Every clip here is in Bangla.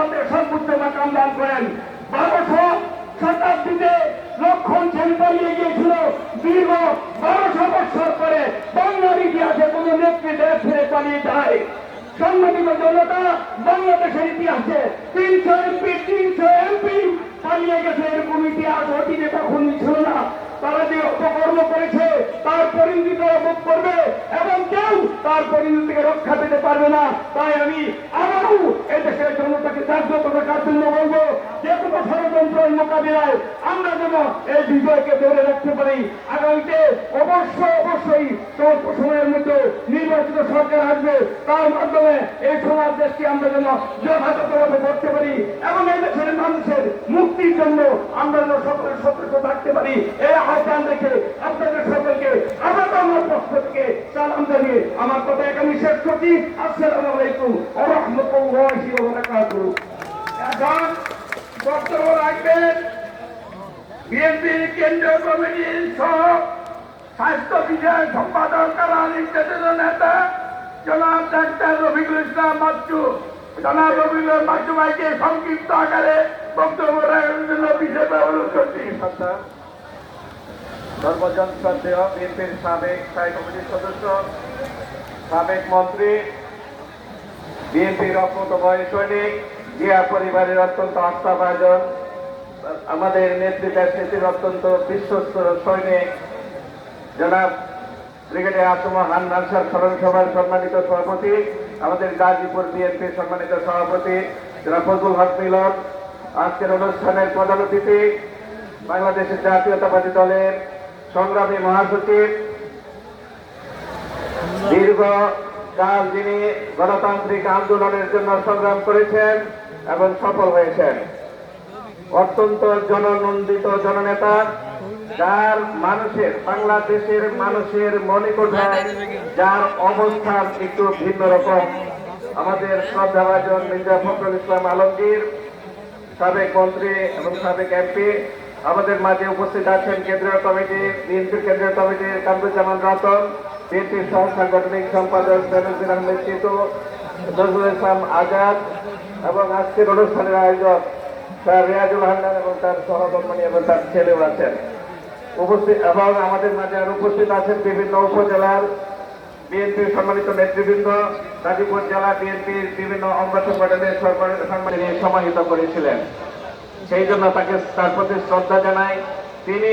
জান্নাতে সর্বোচ্চ মাকাম দান করেন। 1200 শতাব্দীতে লক্ষণ সেন পালিয়ে গিয়েছিল, দীর্ঘ 1200 বছর পরে বাংলার ইতিহাসে কোন নেত্রী দেশ ছেড়ে পালিয়ে যায়? সংগঠিত জনতা বাংলাদেশের ইতিহাসে 300 এমপি পালিয়ে গেছে, এরকম ইতিহাস অতীতে কখনই ছিল না। তারা যে অপকর্ম করেছে তার পরিণতি তারা ভোগ করবে এবং কেউ তার পরিণতি থেকে রক্ষা পেতে পারবে না। তাই আমি আবারও এদেশের জনতাকে জাগ্রত রাখার জন্য বলবো, যে কোনো ষড়যন্ত্রের মোকাবিলায় আমরা যেন এই বিজয়কে ধরে রাখতে পারি। আগামীতে অবশ্যই স্বল্প সময়ের মধ্যে নির্বাচিত সরকার আসবে, তার মাধ্যমে এই সমাজ দেশকে আমরা যেন যথাযথভাবে করতে পারি এবং এই দেশের মানুষের মুক্তির জন্য আমরা যেন সকলের সতর্ক থাকতে পারি। এই আহ্বান রেখে আপনাদের সকলকে আবার আমার পক্ষ থেকে সালাম জানিয়ে আমার কথা এখানে শেষ করছি। আসসালামু আলাইকুম ওয়া রাহমাতুল্লাহি ওয়া বারাকাতুহু। এখন বক্তব্য রাখবেন বিএনপি কেন্দ্রীয় কমিটির সহ স্বাস্থ্য বিষয় সম্পাদক কারা নির্যাতিত নেতা জনাব ডাক্তার রফিকুল ইসলাম বাচ্চু। জনাব রফিকুল বাচ্চু ভাইকে সংক্ষিপ্ত আকারে বক্তব্য রাখার জন্য বিশেষ অনুরোধ করছি। সর্বজন শ্রদ্ধেয় বিএনপির সাবেক স্থায়ী কমিটির সদস্য, সাবেক মন্ত্রী, বিএনপির অকুতোভয় সৈনিক, জিয়া পরিবারের অত্যন্ত আস্থাভাজন, আমাদের নেতৃত্বের অত্যন্ত বিশ্বস্ত সৈনিক জনাব ব্রিগেডিয়ার আসম হান্নান স্যার স্মরণ সভার সম্মানিত সভাপতি, আমাদের গাজীপুর বিএনপির সম্মানিত সভাপতি জনাব ফজলুল হক মিলন, আজকের অনুষ্ঠানের প্রধান অতিথি বাংলাদেশের জাতীয়তাবাদী দলের সংগ্রামী মহাসচিব, দীর্ঘকাল যিনি গণতান্ত্রিক আন্দোলনের জন্য সংগ্রাম করেছেন এবং সফল হয়েছেন, অত্যন্ত জননন্দিত জননেতা, যার বাংলাদেশের মানুষের মণিকোঠায় যার অবস্থান একটু ভিন্ন রকম, আমাদের শ্রদ্ধাভাজন মির্জা ফখরুল ইসলাম আলমগীর, সাবেক মন্ত্রী এবং সাবেক এমপি, আমাদের মাঝে উপস্থিত আছেন কেন্দ্রীয় কমিটি বিএনপির কেন্দ্রীয় কমিটির কামরুজ্জামান রতন, বিএনপির সহ সাংগঠনিক সম্পাদক বেনজির আহমেদ টিটু, নজরুল ইসলাম আজাদ এবং আজকের অনুষ্ঠানের আয়োজক স্যার রিয়াজুল হান্নান এবং তার সহধর্মী এবং তার ছেলেও আছেন উপস্থিত। এবং আমাদের মাঝে আর উপস্থিত আছেন বিভিন্ন উপজেলার বিএনপির সম্মানিত নেতৃবৃন্দ, গাজীপুর জেলা বিএনপির বিভিন্ন অঙ্গ সংগঠনের সমাহিত করেছিলেন। সেই জন্য তার প্রতি শ্রদ্ধা জানাই। তিনি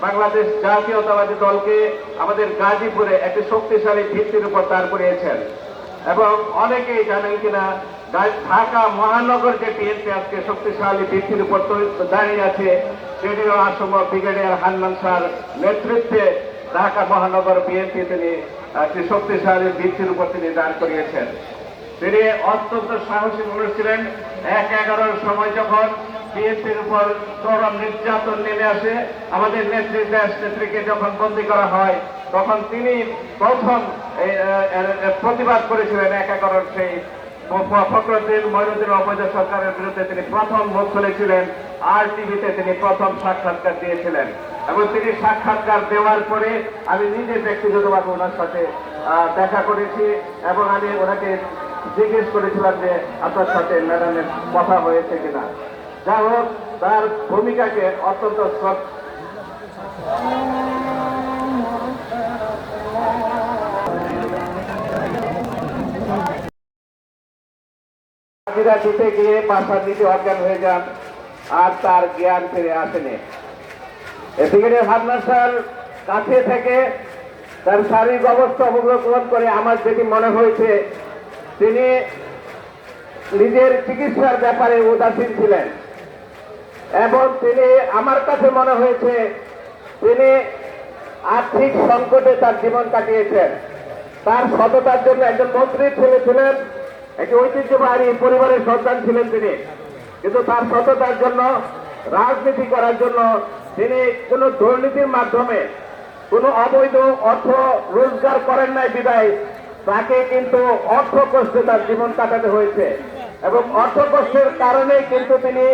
বাংলাদেশ জাতীয়তাবাদী দলকে আমাদের গাজীপুরে একটি শক্তিশালী ভিত্তির উপর দাঁড় করিয়েছেন এবং অনেকেই জানেন কিনা ঢাকা মহানগর যে বিএনপি আজকে শক্তিশালী ভিত্তির উপর দাঁড়িয়ে আছে, সেটিও আসম ব্রিগেডিয়ার হান্নান স্যার নেতৃত্বে ঢাকা মহানগর বিএনপি তিনি একটি শক্তিশালী ভিত্তির উপর তিনি দাঁড় করিয়েছেন। তিনি অত্যন্ত সাহসী মানুষ ছিলেন। 1/11 সময় যখন বিএনপির উপর চরম নির্যাতন নেমে আসে, আমাদের নেত্রীকে যখন বন্দী করা হয়, তখন তিনি প্রথম প্রতিবাদ করেছিলেন 1/11 সেই ফখরুদ্দিন মঈনুদ্দিন অবৈধ সরকারের বিরুদ্ধে তিনি প্রথম মুখ খুলেছিলেন। আর টিভিতে তিনি প্রথম সাক্ষাৎকার দিয়েছিলেন এবং তিনি সাক্ষাৎকার দেওয়ার পরে আমি নিজে ব্যক্তিগতভাবে ওনার সাথে দেখা করেছি এবং আমি ওনাকে জিজ্ঞেস করেছিলাম যে আপনার সাথে ম্যাডামের কথা হয়েছে কিনা। যাই হোক, তার ভূমিকাকে অত্যন্ত দিতে গিয়ে বাসার নিচে অজ্ঞান হয়ে যান আর তার জ্ঞান ফিরে আসেনি। ব্রিগেডিয়ার হান্নান স্যার কাছে থেকে তার শারীরিক অবস্থা অবলোকন করে আমার যেটি মনে হয়েছে, তিনি নিজের চিকিৎসার ব্যাপারে উদাসীন ছিলেন এবং তিনি আমার কাছে মনে হয়েছে তিনি আর্থিক সংকটে তার জীবন কাটিয়েছেন। তার সততার জন্য একজন মন্ত্রীর ছেলে ছিলেন, একটি ঐতিহ্যবাহী পরিবারের সন্তান ছিলেন তিনি, কিন্তু তার সততার জন্য, রাজনীতি করার জন্য তিনি কোনো দুর্নীতির মাধ্যমে কোনো অবৈধ অর্থ রোজগার করেন নাই বিদায় তাকে কিন্তু অর্থ কষ্টে তার জীবন কাটাতে হয়েছে এবং অর্থ কষ্টের কারণেই কিন্তু তিনি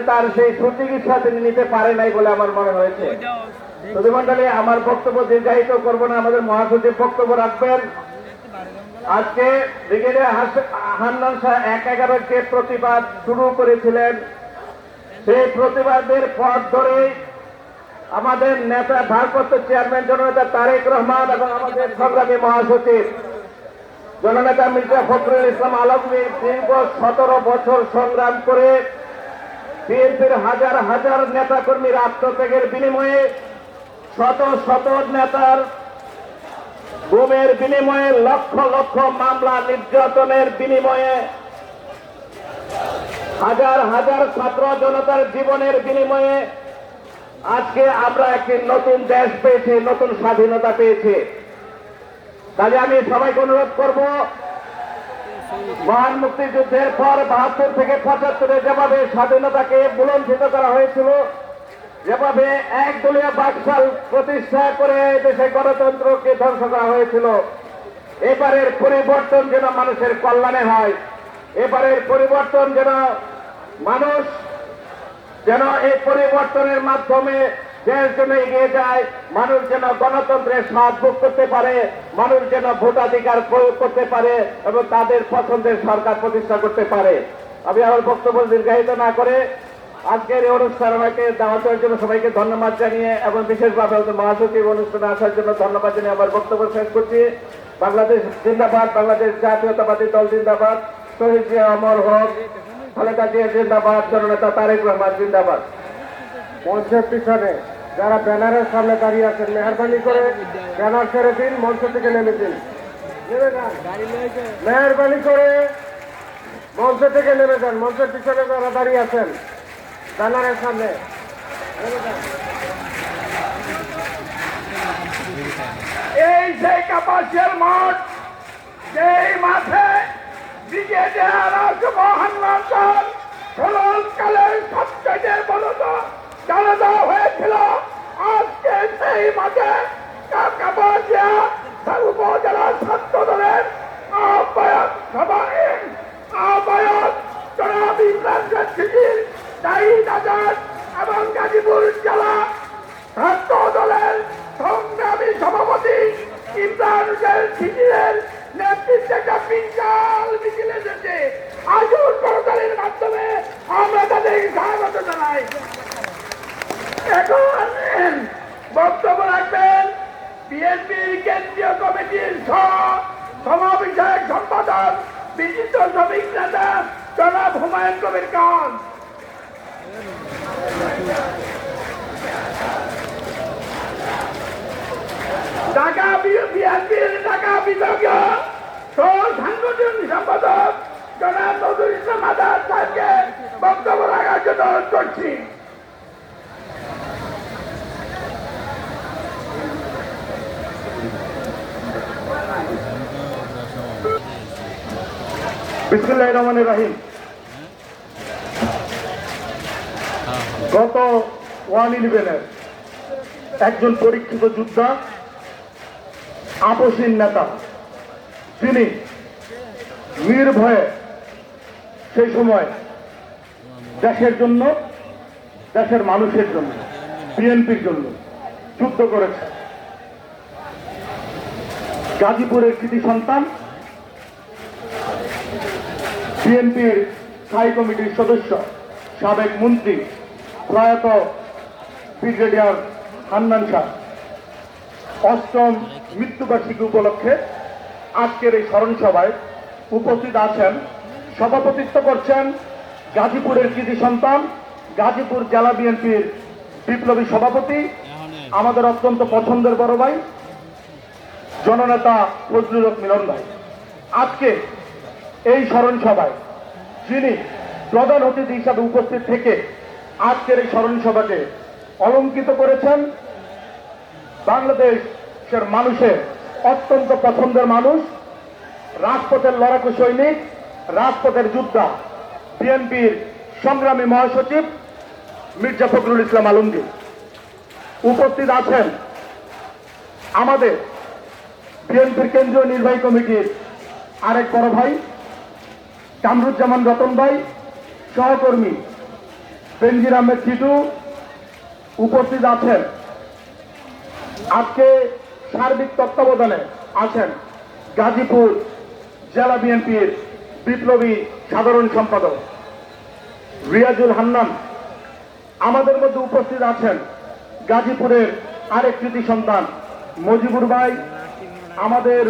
তার সেই সুচিকিৎসা তিনি নিতে পারে নাই বলে আমার মনে হয়েছে। সুধীমণ্ডলী, আমার বক্তব্য দীর্ঘায়িত করবো না, আমাদের মহাসচিব বক্তব্য রাখবেন। আজকে ব্রিগেডিয়ার হান্নান শাহ ১/১১ যে প্রতিবাদ শুরু করেছিলেন, সেই প্রতিবাদের পথ ধরে আমাদের নেতা ভারপ্রাপ্ত চেয়ারম্যান জননেতা তারেক রহমান এবং আমাদের সংগ্রামী মহাসচিব জননেতা মির্জা ফখরুল ইসলাম আলমগীর দীর্ঘ ১৭ বছর সংগ্রাম করে বিএনপির হাজার হাজার নেতাকর্মীর আত্মত্যাগের বিনিময়ে শত শত নেতার গুমের বিনিময়ে লক্ষ লক্ষ মামলা নির্যাতনের বিনিময়ে হাজার হাজার ছাত্র জনতার জীবনের বিনিময়ে আজকে আমরা একটি নতুন দেশ পেয়েছি, নতুন স্বাধীনতা পেয়েছি। তাহলে আমি সবাইকে অনুরোধ করব, মহান মুক্তিযুদ্ধের পর ৭২ থেকে ৭৫ যেভাবে স্বাধীনতাকে বুলঞ্চিত করা হয়েছিল, যেভাবে একদলীয় বাকশাল প্রতিষ্ঠা করে দেশে গণতন্ত্রকে ধ্বংস করা হয়েছিল, এবারের পরিবর্তন যেন মানুষের কল্যাণে হয়, এবারের পরিবর্তন যেন মানুষ যেন এই পরিবর্তনের মাধ্যমে দেশ যেন এগিয়ে যায়, মানুষ যেন গণতন্ত্রের স্বাদ ভোগ করতে পারে, মানুষ যেন ভোটাধিকার প্রয়োগ করতে পারে এবং তাদের পছন্দের সরকার প্রতিষ্ঠা করতে পারে। আমি আমার বক্তব্য দীর্ঘায়িত না করে আজকের এই অনুষ্ঠান আমাকে দাওয়াতের জন্য সবাইকে ধন্যবাদ জানিয়ে এবং বিশেষভাবে আমাদের মহাসচিব অনুষ্ঠানে আসার জন্য ধন্যবাদ জানিয়ে আমার বক্তব্য শেষ করছি। বাংলাদেশ জিন্দাবাদ, বাংলাদেশ জাতীয়তাবাদী দল জিন্দাবাদ, শহীদ জিয়া অমর হোক, খালেদা জিয়া জিন্দাবাদ, জননেতা তারেক রহমান জিন্দাবাদ। মঞ্চের পিছনে যারা ব্যানারের সামনে দাঁড়িয়ে আছেন, মেহরবানি করে ব্যানার ছেড়ে দিন, মঞ্চ থেকে নেমে দিন। মেহরবানি করে মঞ্চ থেকে নেমে যান। মঞ্চের পিছনে যারা দাঁড়িয়ে আছেন ব্যানারের সামনে নেমে যান। এই সেই কাপাসিয়ার মাঠ, যেই মাঠে ব্রিগেডিয়ার হান্নান শাহ কালের সবচেয়ে বড় জানাজা হয়েছিল। আজকে সেই মাঠে কাপাসিয়া উপজেলা ছাত্র দলের আহ্বায়ক জনাব ইমরান শিশির, জাহিদ আজাদ এবং গাজীপুর জেলা ছাত্র দলের সংগ্রামী সভাপতি ইমরান শিশিরের নেতৃত্বে একটা বিশাল মিছিল এসেছে। আজুর করতালির মাধ্যমে আমরা তাদের স্বাগত জানাই। এখন বক্তব্য রাখবেন বিএনপির কেন্দ্রীয় কমিটির সমাবেশক সম্পাদক বিশিষ্ট শ্রমিক নেতা জনাব হুমায়ুন কবির খান। ঢাকা বিএনপির ঢাকা বিভাগীয় সাংগঠনিক সম্পাদক জনাব নজরুল ইসলাম আজাদ সাহেবকে বক্তব্য রাখার জন্য অনুরোধ করছি। বিসমিল্লাহির রহমানির রহিম। গত 1/11 একজন পরীক্ষিত যোদ্ধা, আপসীন নেতা, তিনি নির্ভয়ে সেই সময় দেশের জন্য, দেশের মানুষের জন্য, বিএনপির জন্য যুদ্ধ করেছে। গাজীপুরের কৃতি সন্তান, বিএনপির স্থায়ী কমিটির সদস্য, সাবেক মন্ত্রী প্রয়াত ব্রিগেডিয়ার হান্নান শাহ ৮ম মৃত্যুবার্ষিকী উপলক্ষে আজকের এই স্মরণ সভায় উপস্থিত আছেন। সভাপতিত্ব করছেন গাজীপুরের কৃতি সন্তান, গাজীপুর জেলা বিএনপির বিপ্লবী সভাপতি, আমাদের অত্যন্ত পছন্দের বড় ভাই জননেতা ফজলুল হক মিলন ভাই। আজকে এই স্মরণ সভায় যিনি প্রধান অতিথি হিসাবে উপস্থিত থেকে আজকের এই স্মরণ সভাকে অলঙ্কিত করেছেন, বাংলাদেশের মানুষের অত্যন্ত পছন্দের মানুষ, রাজপথের লড়াকু সৈনিক, রাজপথের যোদ্ধা, বিএনপির সংগ্রামী মহাসচিব মির্জা ফখরুল ইসলাম আলমগীর। উপস্থিত আছেন আমাদের বিএনপির কেন্দ্রীয় নির্বাহী কমিটির আরেক বড় ভাই কামরুজ্জামান রতন ভাই, সহকর্মী বেনজির আহমেদ টিটু। উপস্থিত আছেন আজকে সার্বিক তত্ত্বাবধানে আছেন গাজীপুর জেলা বিএনপির বিপ্লবী সাধারণ সম্পাদক রিয়াজুল হান্নান, আমাদের মধ্যে উপস্থিত আছেন গাজীপুরের আরেক কৃতি সন্তান মজিবুর ভাই, আমাদের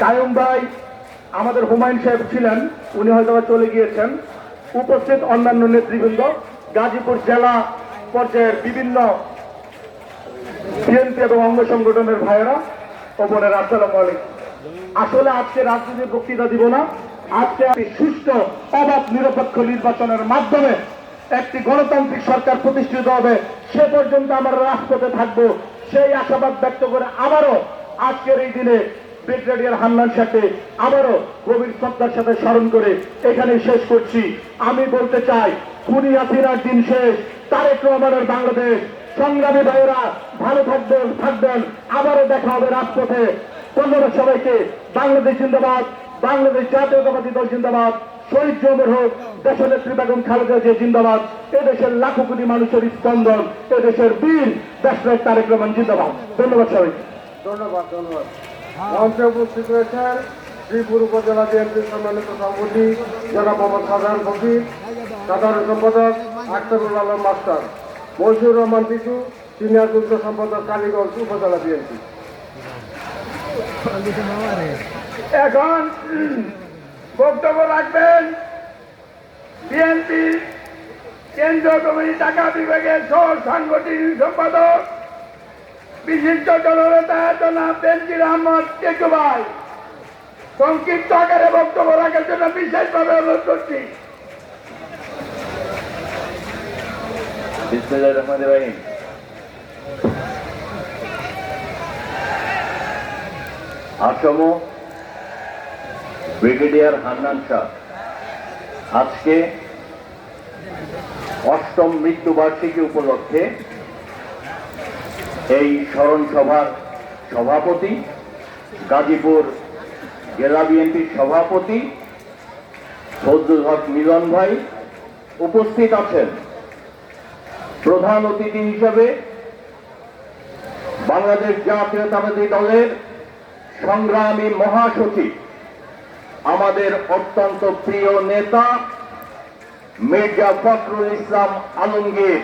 কায়ুম ভাই, আমাদের হুমায়ুন সাহেব ছিলেন, উনি হয়তো চলে গিয়েছেন। উপস্থিত অন্যান্য নেতৃবৃন্দ, গাজীপুর জেলা পর্যায়ের বিভিন্ন বিএনপি এবং অঙ্গ সংগঠনের ভাইয়েরা ও বোনেরা, আসসালামু আলাইকুম। আসলে আজকে রাজনীতির বক্তৃতা দিব না, আজকে একটি সুষ্ঠু অবাধ নিরপেক্ষ নির্বাচনের মাধ্যমে একটি গণতান্ত্রিক সরকার প্রতিষ্ঠিত হবে, সে পর্যন্ত আমরা রাজপথে থাকবো, সেই আশাবাদ ব্যক্ত করে আবারও আজকের এই দিনে ব্রিগেডিয়ার হান্নান শাহকে আবারও গভীর শ্রদ্ধার সাথে স্মরণ করে এখানে শেষ করছি। আমি বলতে চাই, খুনি হাসিনার দিন শেষ, তারেক রহমানের বাংলাদেশ। সংগ্রামী ভাইয়েরা ভালো থাকবেন, আবারও দেখা হবে রাজপথে। ধন্যবাদ সবাইকে। বাংলাদেশ জিন্দাবাদ, বাংলাদেশ জাতীয়তাবাদী দল জিন্দাবাদ, শহীদ জমর হোক, দেশনেত্রী বেগম খালেদা জিয়া জিন্দাবাদ, এদেশের লাখো কোটি মানুষের স্পন্দন, এদেশের বীর দেশনায়ক তারেক রহমান জিন্দাবাদ। ধন্যবাদ সবাইকে। ধন্যবাদ। মঞ্চে উপস্থিত রয়েছেন শ্রীপুর উপজেলা বিএনপির সম্মানিত সভাপতি জনাব মোহাম্মদ সাধারণ ফকির, সাধারণ সম্পাদক আখতারুল আলম মাস্টার, মশিউর রহমান পিছু, সিনিয়র যুগ্ম সম্পাদক কালীগঞ্জ উপজেলা বিএনপি। এখন বক্তব্য রাখবেন বিএনপি কেন্দ্রীয় কমিটি ঢাকা বিভাগের সহ সাংগঠনিক সম্পাদক বিশিষ্ট জননেতা জনাব বেনজির আহমদ টেকু ভাই। সংক্ষিপ্ত আকারে বক্তব্য রাখার জন্য বিশেষভাবে অনুরোধ করছি। বিসমিল্লাহির রহমানির রহিম। আসম ব্রিগেডিয়ার হান্নান শাহ আজকে 8ম মৃত্যুবার্ষিকী উপলক্ষে এই স্মরণ সভার সভাপতি, গাজীপুর জেলা বিএনপির সভাপতি ফজলুল হক মিলন ভাই উপস্থিত আছেন। প্রধান অতিথি হিসেবে বাংলাদেশ জাতীয়তাবাদী দলের সংগ্রামী মহাসচিব, আমাদের অত্যন্ত প্রিয় নেতা মির্জা ফখরুল ইসলাম আলমগীর।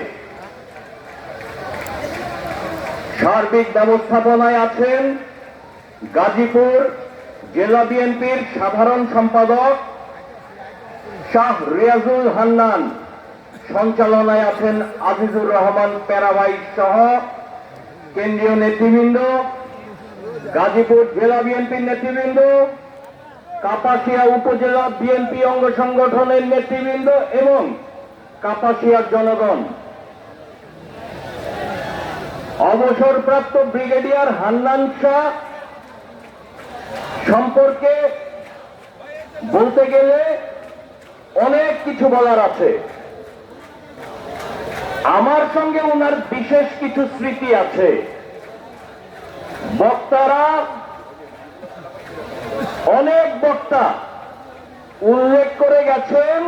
সার্বিক ব্যবস্থাপনায় আছেন গাজীপুর জেলা বিএনপির সাধারণ সম্পাদক শাহ রিয়াজুল হান্নান। সঞ্চালনায় আছেন আজিজুর রহমান প্যারাভাই সহ কেন্দ্রীয় নেতৃবৃন্দ, গাজীপুর জেলা বিএনপির নেতৃবৃন্দ, কাপাসিয়া উপজেলা বিএনপি অঙ্গ সংগঠনের নেতৃবৃন্দ এবং কাপাসিয়ার জনগণ। অবসরপ্রাপ্ত ব্রিগেডিয়ার হান্নান শাহ সম্পর্কে বলতে গেলে অনেক কিছু বলার আছে। আমার সঙ্গে ওনার বিশেষ কিছু স্মৃতি আছে। অনেক বক্তা উল্লেখ করে গেছেন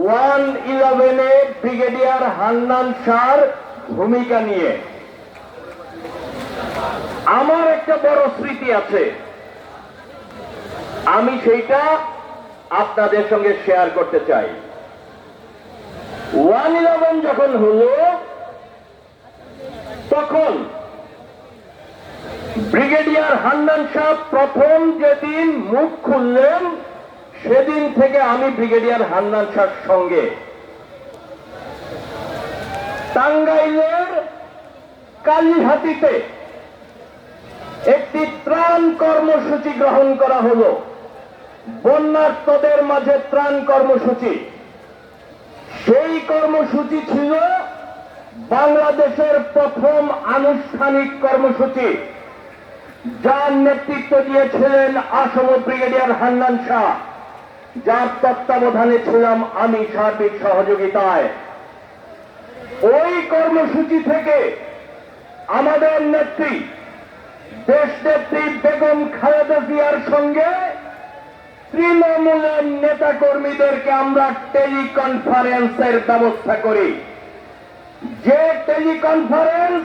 111-এ ব্রিগেডিয়ার হান্নান শাহর ভূমিকা নিয়ে। আমার একটা বড় স্মৃতি আছে, আমি সেইটা আপনাদের সঙ্গে শেয়ার করতে চাই। 111 যখন হলো তখন ব্রিগেডিয়ার হান্নান শাহ প্রথম যেদিন মুখ খুললেন সেদিন থেকে আমি ব্রিগেডিয়ার হান্নান শাহর সঙ্গে টাঙ্গাইলের কালীহাতিতে একটি ত্রাণ কর্মসূচি গ্রহণ করা হলো, বন্যার্তদের মাঝে ত্রাণ কর্মসূচি। সেই কর্মসূচি ছিল বাংলাদেশের প্রথম আনুষ্ঠানিক কর্মসূচি, যার নেতৃত্ব দিয়েছিলেন আসম ব্রিগেডিয়ার হান্নান শাহ, যার তত্ত্বাবধানে ছিলাম আমি সার্বিক সহযোগিতায়। ওই কর্মসূচি থেকে আমাদের নেত্রী দেশনেত্রী বেগম খালেদা জিয়ার সঙ্গে তৃণমূলের নেতা কর্মীদেরকে আমরা টেলিকনফারেন্সের ব্যবস্থা করি। যে টেলিকনফারেন্স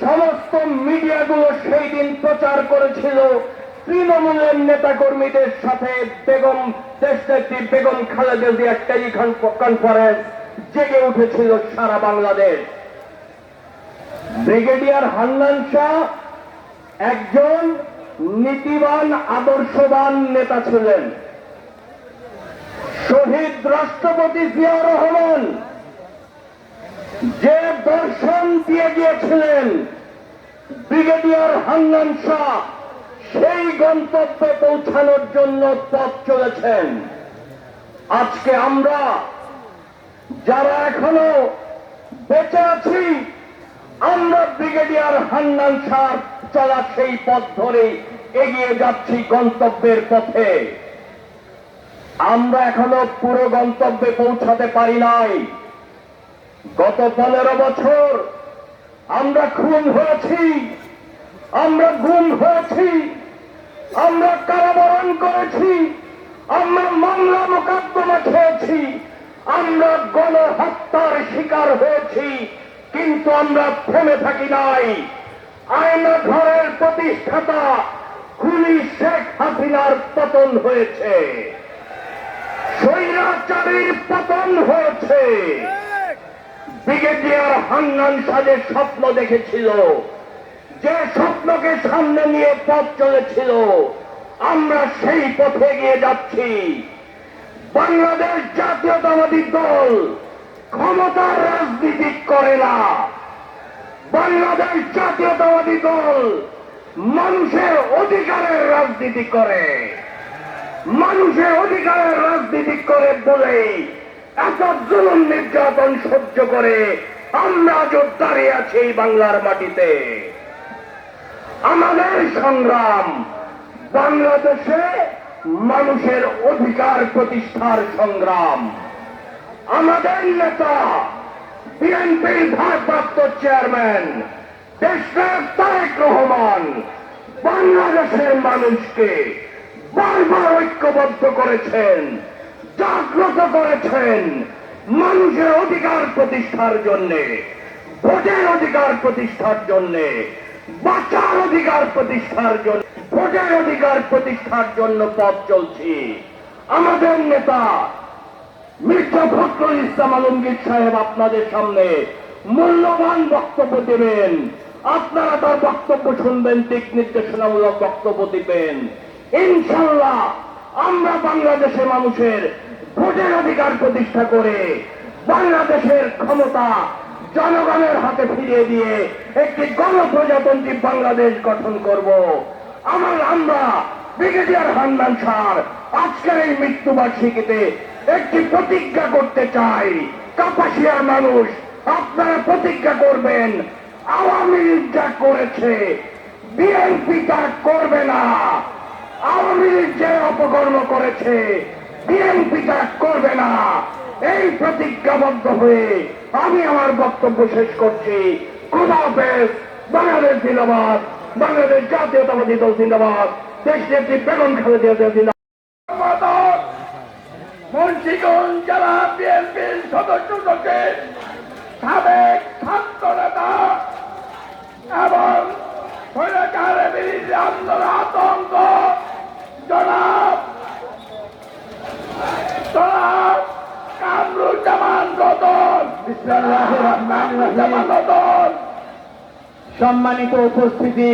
সমস্ত মিডিয়াগুলো সেই দিন প্রচার করেছিল তৃণমূলের নেতা কর্মীদের সাথে বেগম দেশনেত্রী বেগম খালেদা জিয়ার টেলিফোন কনফারেন্স জেগে উঠেছিল সারা বাংলাদেশ। ব্রিগেডিয়ার হান্নান শাহ একজন নীতিবান আদর্শবান নেতা ছিলেন। শহীদ রাষ্ট্রপতি জিয়া রহমান যে দর্শন দিয়ে গিয়েছিলেন, ব্রিগেডিয়ার হান্নান শাহ সেই গন্তব্যে পৌঁছানোর জন্য পথ চলেছেন। আজকে আমরা যারা এখনো বেঁচে আছি, আমরা ব্রিগেডিয়ার হান্নান শাহ চলা সেই পথ ধরে এগিয়ে যাচ্ছি গন্তব্যের পথে। আমরা এখনো পুরো গন্তব্যে পৌঁছাতে পারি নাই। গত 15 বছর আমরা খুন হয়েছি, আমরা গুম হয়েছি, আমরা কারাবরণ করেছি, আমরা মামলা মোকদ্দমা খেয়েছি, আমরা গণহত্যার শিকার হয়েছি, কিন্তু আমরা থেমে থাকি নাই। আয়না ঘরের প্রতিষ্ঠাতা খুনি শেখ হাসিনার পতন হয়েছে, স্বৈরাচারীর পতন হয়েছে। ব্রিগেডিয়ার হান্নান শাহ যে স্বপ্ন দেখেছিল, যে স্বপ্নকে সামনে নিয়ে পথ চলেছিল, আমরা সেই পথে এগিয়ে যাচ্ছি। বাংলাদেশ জাতীয়তাবাদী দল ক্ষমতার রাজনীতি করে না। বাংলাদেশ জাতীয়তাবাদী দল মানুষের অধিকারের রাজনীতি করে। মানুষের অধিকারের রাজনীতি করে বলেই এত জুলুম নির্যাতন সহ্য করে আমরা আজ দাঁড়িয়ে আছি এই বাংলার মাটিতে। আমাদের সংগ্রাম বাংলাদেশে মানুষের অধিকার প্রতিষ্ঠার সংগ্রাম। আমাদের নেতা বিএনপির ভারপ্রাপ্ত চেয়ারম্যান দেশনায়ক তারেক রহমান বাংলাদেশের মানুষকে বারবার ঐক্যবদ্ধ করেছেন, জাগ্রত করেছেন মানুষের অধিকার প্রতিষ্ঠার জন্যে, ভোটের অধিকার প্রতিষ্ঠার জন্যে, বাঁচার অধিকার প্রতিষ্ঠার জন্য, ভোটের অধিকার প্রতিষ্ঠার জন্য পথ চলছি। আমাদের নেতা মির্জা ফখরুল ইসলাম আলমগীর সাহেব আপনাদের সামনে মূল্যবান বক্তব্য দেবেন। আপনারা তার বক্তব্য শুনবেন, দিক নির্দেশনামূলক বক্তব্য দিবেন। ইনশাল্লাহ আমরা বাংলাদেশের মানুষের ভোটের অধিকার প্রতিষ্ঠা করে বাংলাদেশের ক্ষমতা জনগণের হাতে ফিরিয়ে দিয়ে একটি গণপ্রজাতন্ত্রী বাংলাদেশ গঠন করব। আমরা ব্রিগেডিয়ার হান্নান শাহ আজকের এই মৃত্যুবার্ষিকীতে একটি প্রতিজ্ঞা করতে চাই। কাপাসিয়ার মানুষ আপনারা প্রতিজ্ঞা করবেন, আওয়ামী লীগ যা করেছে বিএনপি তা করবে না। আওয়ামী লীগ যে অপকর্ম করেছে বিএনপি তা করবে না। এই প্রতিজ্ঞাবদ্ধ হয়ে আমি আমার বক্তব্য শেষ করছি। খোদা হাফেজ। বাংলাদেশ জিন্দাবাদ, বাংলাদেশ জাতীয়তাবাদী দল জিন্দাবাদ, দেশনেত্রী বেগম খালেদা জিয়া জিন্দাবাদ। মুন্সিগঞ্জ জেলা বিএনপির সদস্য সচিব, সাবেক ছাত্র নেতা এবং স্বৈরাচারের বিরুদ্ধে আন্দোলন আতঙ্ক জনাব কামরুজ্জামান রতন। সম্মানিত উপস্থিতি,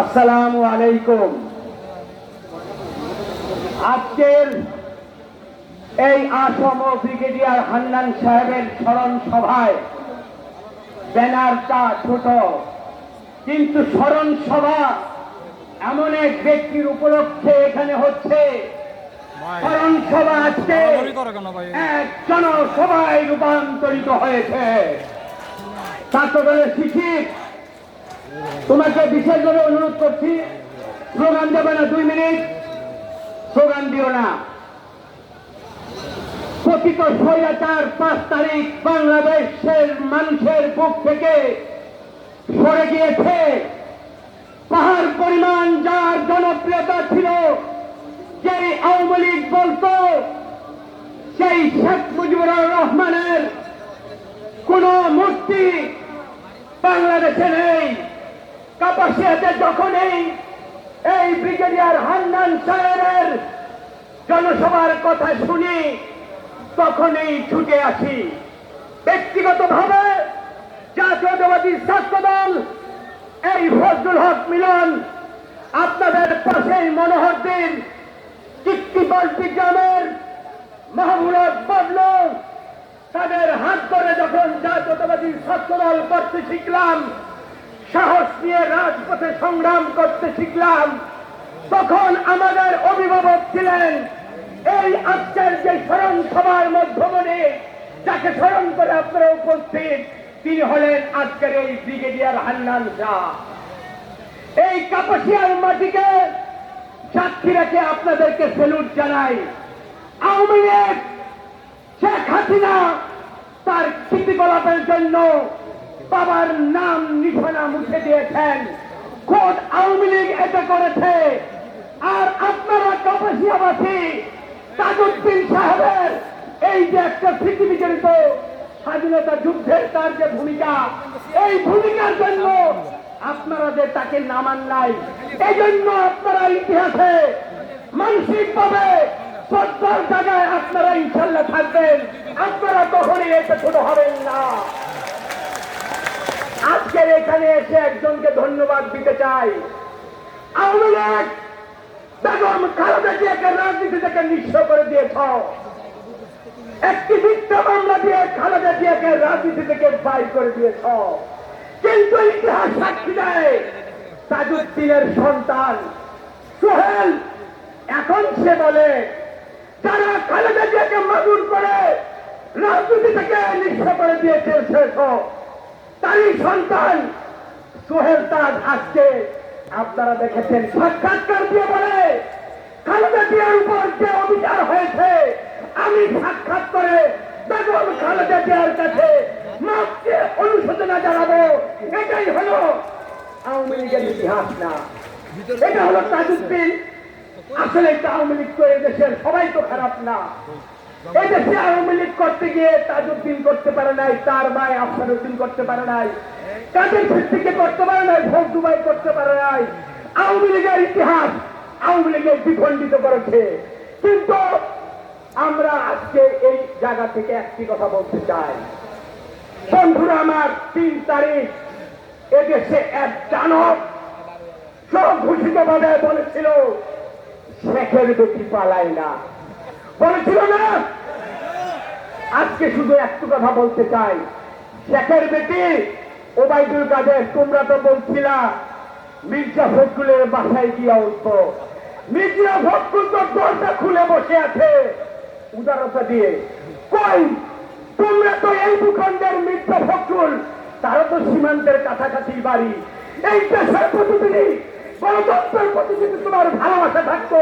আসসালামু আলাইকুম। আজকের এই আসম ব্রিগেডিয়ার হান্নান সাহেবের স্মরণ সভায় ব্যানারটা ছোট, কিন্তু স্মরণ সভা এমন এক ব্যক্তির উপলক্ষে এখানে হচ্ছে। স্মরণ সভা আজকে এক জনসভায় রূপান্তরিত হয়েছে। ছাত্রদলের শিক্ষিত, তোমাকে বিশেষভাবে অনুরোধ করছি, স্লোগান দেবে না, 2 মিনিট স্লোগান দিও না। প্রকৃত স্বৈরাচার 5 তারিখ বাংলাদেশের মানুষের বুক থেকে সরে গিয়েছে। পাহাড় পরিমাণ যার জনপ্রিয়তা ছিল, যেই আওয়ামী লীগ বলতো সেই শেখ মুজিবুর রহমানের কোন মূর্তি বাংলাদেশে নেই। কাপাসিয়াতে যখন এই এই ব্রিগেডিয়ার হান্নান সাহেবের জনসভার কথা শুনি তখনই ছুটে আসি। ব্যক্তিগতভাবে জাতীয়তাবাদী ছাত্রদল এই ফজলুল হক মিলন আপনাদের পাশেই মনোহরদিন চিত্তিপাল্টি গ্রামের মাহমুদ বদলু তাদের হাত ধরে যখন জাতীয়তাবাদী ছাত্রদল করতে শিখলাম, সাহস নিয়ে রাজপথে সংগ্রাম করতে শিখলাম, তখন আমাদের অভিভাবক ছিলেন এই আজকের যে স্মরণ সভার মধ্যমণি যাকে স্মরণ করে আপনারা উপস্থিত, তিনি হলেন আজকের এই ব্রিগেডিয়ার হান্নান শাহ। এই কাপাসিয়ার মাটিকে সাক্ষী রেখে আপনাদেরকে স্যালুট জানাই। আওয়ামী লীগ শেখ হাসিনা তার কৃতিকলাপের জন্য বাবার নাম নিশানা মুছে দিয়েছেন, খোদ আওয়ামী লীগ এটা করেছে। আর আপনারা কাপাসিয়াবাসী তাজউদ্দিন সাহেবের এই যে একটা পৃথিবীজনিত স্বাধীনতা যুদ্ধের তার যে ভূমিকা, এই ভূমিকার জন্য আপনারা যে তাকে নামান নাই, এই জন্য আপনারা ইতিহাসে মানসিকভাবে শ্রদ্ধার জায়গায় আপনারা ইনশাল্লাহ থাকবেন। আপনারা কখনই এতে ছোট হবেন না। আজকের এখানে এসে একজনকে ধন্যবাদ দিতে চাই। আওয়ামী লীগ বেগম খালেদা জিয়াকে রাজনীতি থেকে নিঃস্ব করে দিয়েছ, একটি মিথ্যা মামলা দিয়ে খালেদা জিয়াকে রাজনীতি থেকে বাইর করে দিয়েছ। কিন্তু ইতিহাস সাক্ষী দেয় তাজউদ্দিনের সন্তান সোহেল এখন সে বলে যারা খালেদা জিয়াকে মাগুর করে রাজনীতি থেকে নিঃস্ব করে দিয়েছে শেষ তারই সন্তান সোহেল তাজ আজকে আপনারা দেখেছেন সাক্ষাৎকার দিয়ে বলে খালেদা জিয়ার উপর যে অবিচার হয়েছে আমি সাক্ষাৎ করে বেগম খালেদা জিয়ার কাছে মাফকে অনুশোচনা জানাবো। এটাই হলো আওয়ামী লীগের ইতিহাস না, এটা হলো তাজউদ্দিন। আসলে এটা আওয়ামী লীগ তো এদেশের সবাই তো খারাপ না। এদেশে আওয়ামী লীগ করতে গিয়ে তাজউদ্দিন করতে পারে নাই, তার ভাই আফসারউদ্দিন করতে পারে নাই, কাদের সিদ্দিকী করতে পারে নাই, ভোট দুবাই করতে পারে নাই। আওয়ামী লীগের ইতিহাস আওয়ামী লীগের দ্বিখণ্ডিত করেছে। কিন্তু আমরা আজকে এই জায়গা থেকে একটি কথা বলতে চাই, বন্ধুরা আমার, 3 তারিখ এদেশে এক দানব স্বঘোষিত ভাবে বলেছিল শেখের বেটি পালায় না, বলেছিল না? আজকে শুধু একটু কথা বলতে চাই, শেখের বেটি ওবায়দুল কাদের, তোমরা তো বলছিলা মির্জা ফখরুলের বাসায় গিয়া উঠবো। মির্জা ফখরুল তো দরজা খুলে বসে আছে উদারতা দিয়ে। কই তোমরা তো এই ভূখণ্ডের মির্জা ফখরুল, তারও তো সীমান্তের কাছাকাছি বাড়ি। এই দেশের প্রতিনিধি, গণতন্ত্রের প্রতিনিধি তোমার ভালোবাসা থাকতো,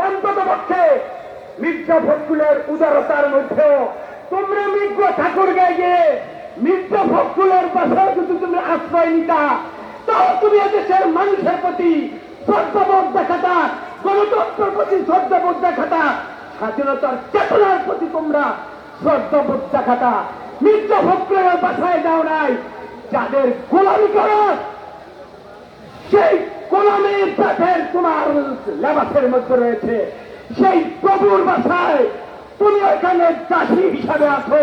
অন্তত পক্ষে মির্জা ফখরুলের উদারতার মধ্যেও তোমরা মির্জা ঠাকুর গায়ে গিয়ে মির্জা ফখরুলের বাসায় যদি তুমি আশ্রয় নিতা, তাও তুমি এদেশের মানুষের প্রতি শ্রদ্ধাবোধ দেখাতা, গণতন্ত্রের প্রতি শ্রদ্ধাবোধ দেখাতা, স্বাধীনতার চেতনার প্রতি তোমরা শ্রদ্ধাবোধ দেখাতা। মির্জা ফখরুলের বাসায় যাও নাই, যাদের গোলামি করো সেই গোলামের প্যাথের তোমার লেবাসের মধ্যে রয়েছে, সেই প্রভুর বাসায় তুমি এখানে চাষি হিসাবে আছো।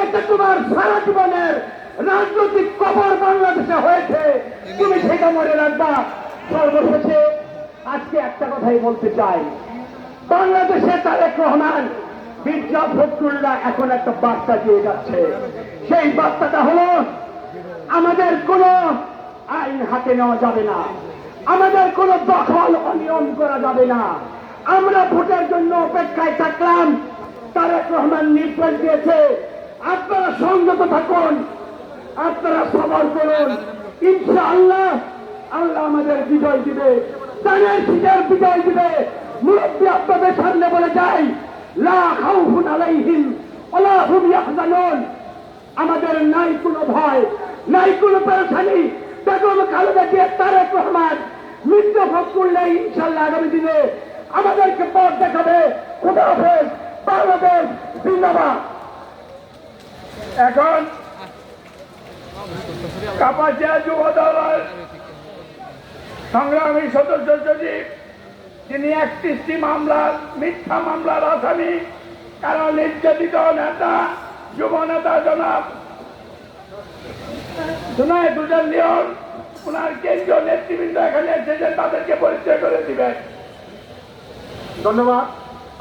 এতে তোমার সারা জীবনের রাজনৈতিক কবর বাংলাদেশে হয়েছে, তুমি সেটা মনে রাখবা। সর্বশেষে আজকে একটা কথাই বলতে চাই, বাংলাদেশে তারেক রহমান মির্জা ফখরুল্লাহ এখন একটা বার্তা দিয়ে যাচ্ছে। সেই বার্তাটা হলো আমাদের কোন আইন হাতে নেওয়া যাবে না, আমাদের কোন দখল অনিয়ম করা যাবে না। আমরা ভোটের জন্য অপেক্ষায় থাকলাম, তারেক রহমান নির্দেশ দিয়েছে আপনারা সংযত থাকুন, আপনারা সবর করুন, ইনশাআল্লাহ আল্লাহ আমাদের বিজয় দিবে, তাদের সিটের বিজয় দিবে। মুরব্বী আপনাদের সামনে বলে যাই, লা খাউফুন আলাইহিম ওয়ালা হুম ইয়াহজানুন, আমাদের নাই কোনো ভয়, নাই কোনো পেরেশানি। বেগম খালেদা জিয়া, তারেক রহমান, মির্জা ফখরুল্লাহ ইনশাআল্লাহ আগামী দিনে আমাদেরকে পথ দেখাবে। খোদা হাফেজ, বাংলাদেশ জিন্দাবাদ। এখন কাপাসিয়া যুব দলের সংগ্রামী সদস্য সচিব, তিনি 31টি মামলার মিথ্যা মামলার আসামি, কারণ নির্যাতিত নেতা যুব নেতা জনাব জুনায়েদ হোসেন লিয়ন, ওনার কেন্দ্রীয় নেতৃবৃন্দ এখানে এসেছেন, তাদেরকে পরিচয় করে দিবেন। ধন্যবাদ।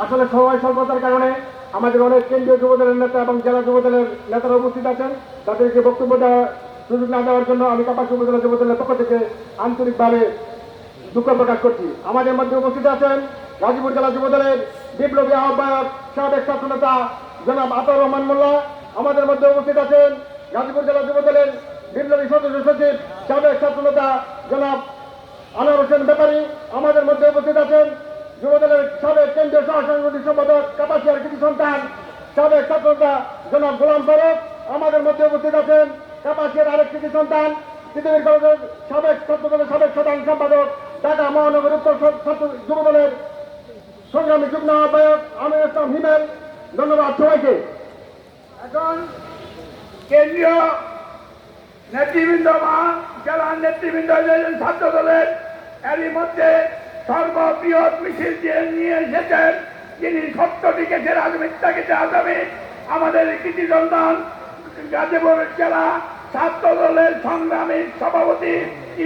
আসলে সময় স্বল্পতার কারণে আমাদের অনেক কেন্দ্রীয় যুবদলের নেতা এবং জেলা যুবদলের নেতারা উপস্থিত আছেন, তাদেরকে বক্তব্য দেওয়ার সুযোগ না দেওয়ার জন্য আমি কাপাসিয়া উপজেলা যুবদলের পক্ষ থেকে আন্তরিকভাবে দুঃখ প্রকাশ করছি। আমাদের মধ্যে উপস্থিত আছেন গাজীপুর জেলা যুবদলের বিপ্লবী আহ্বায়ক সাবেক ছাত্রনেতা জনাব আতাউর রহমান মোল্লা। আমাদের মধ্যে উপস্থিত আছেন গাজীপুর জেলা যুবদলের বিপ্লবী সদস্য সচিব সাবেক ছাত্রনেতা জনাব আনোয়ার হোসেন ব্যাপারী। আমাদের মধ্যে উপস্থিত আছেন যুবদলের সাবেক কেন্দ্রীয় সহ সাংগঠনিক সম্পাদক কাপাসিয়ার কৃতি সন্তান সাবেক ছাত্রনেতা জনাব গোলাম ফারুক। আমাদের মধ্যে উপস্থিত আছেন কাপাসিয়ার আরেক কৃতি সন্তান পৃথিবীর কলেজের সাবেক ছাত্রদলের সাবেক সাধারণ সম্পাদক ঢাকা মহানগর উত্তর ছাত্র যুবদলের সংগ্রামী যুগ্ম আহ্বায়ক আমির ইসলাম হিমেল। ধন্যবাদ সবাইকে। এখন কেন্দ্রীয় নেতৃবৃন্দ বা জেলার নেতৃবৃন্দ এসেছেন ছাত্র দলের, এরই মধ্যে সর্ববৃহৎ মিছিল দিয়ে নিয়ে এসেছেন যিনি সত্যটিকে রাজমিথ্যাকে আসামি, আমাদের কৃতি সন্তান গাজীপুর জেলা ছাত্র দলের সংগ্রামী সভাপতি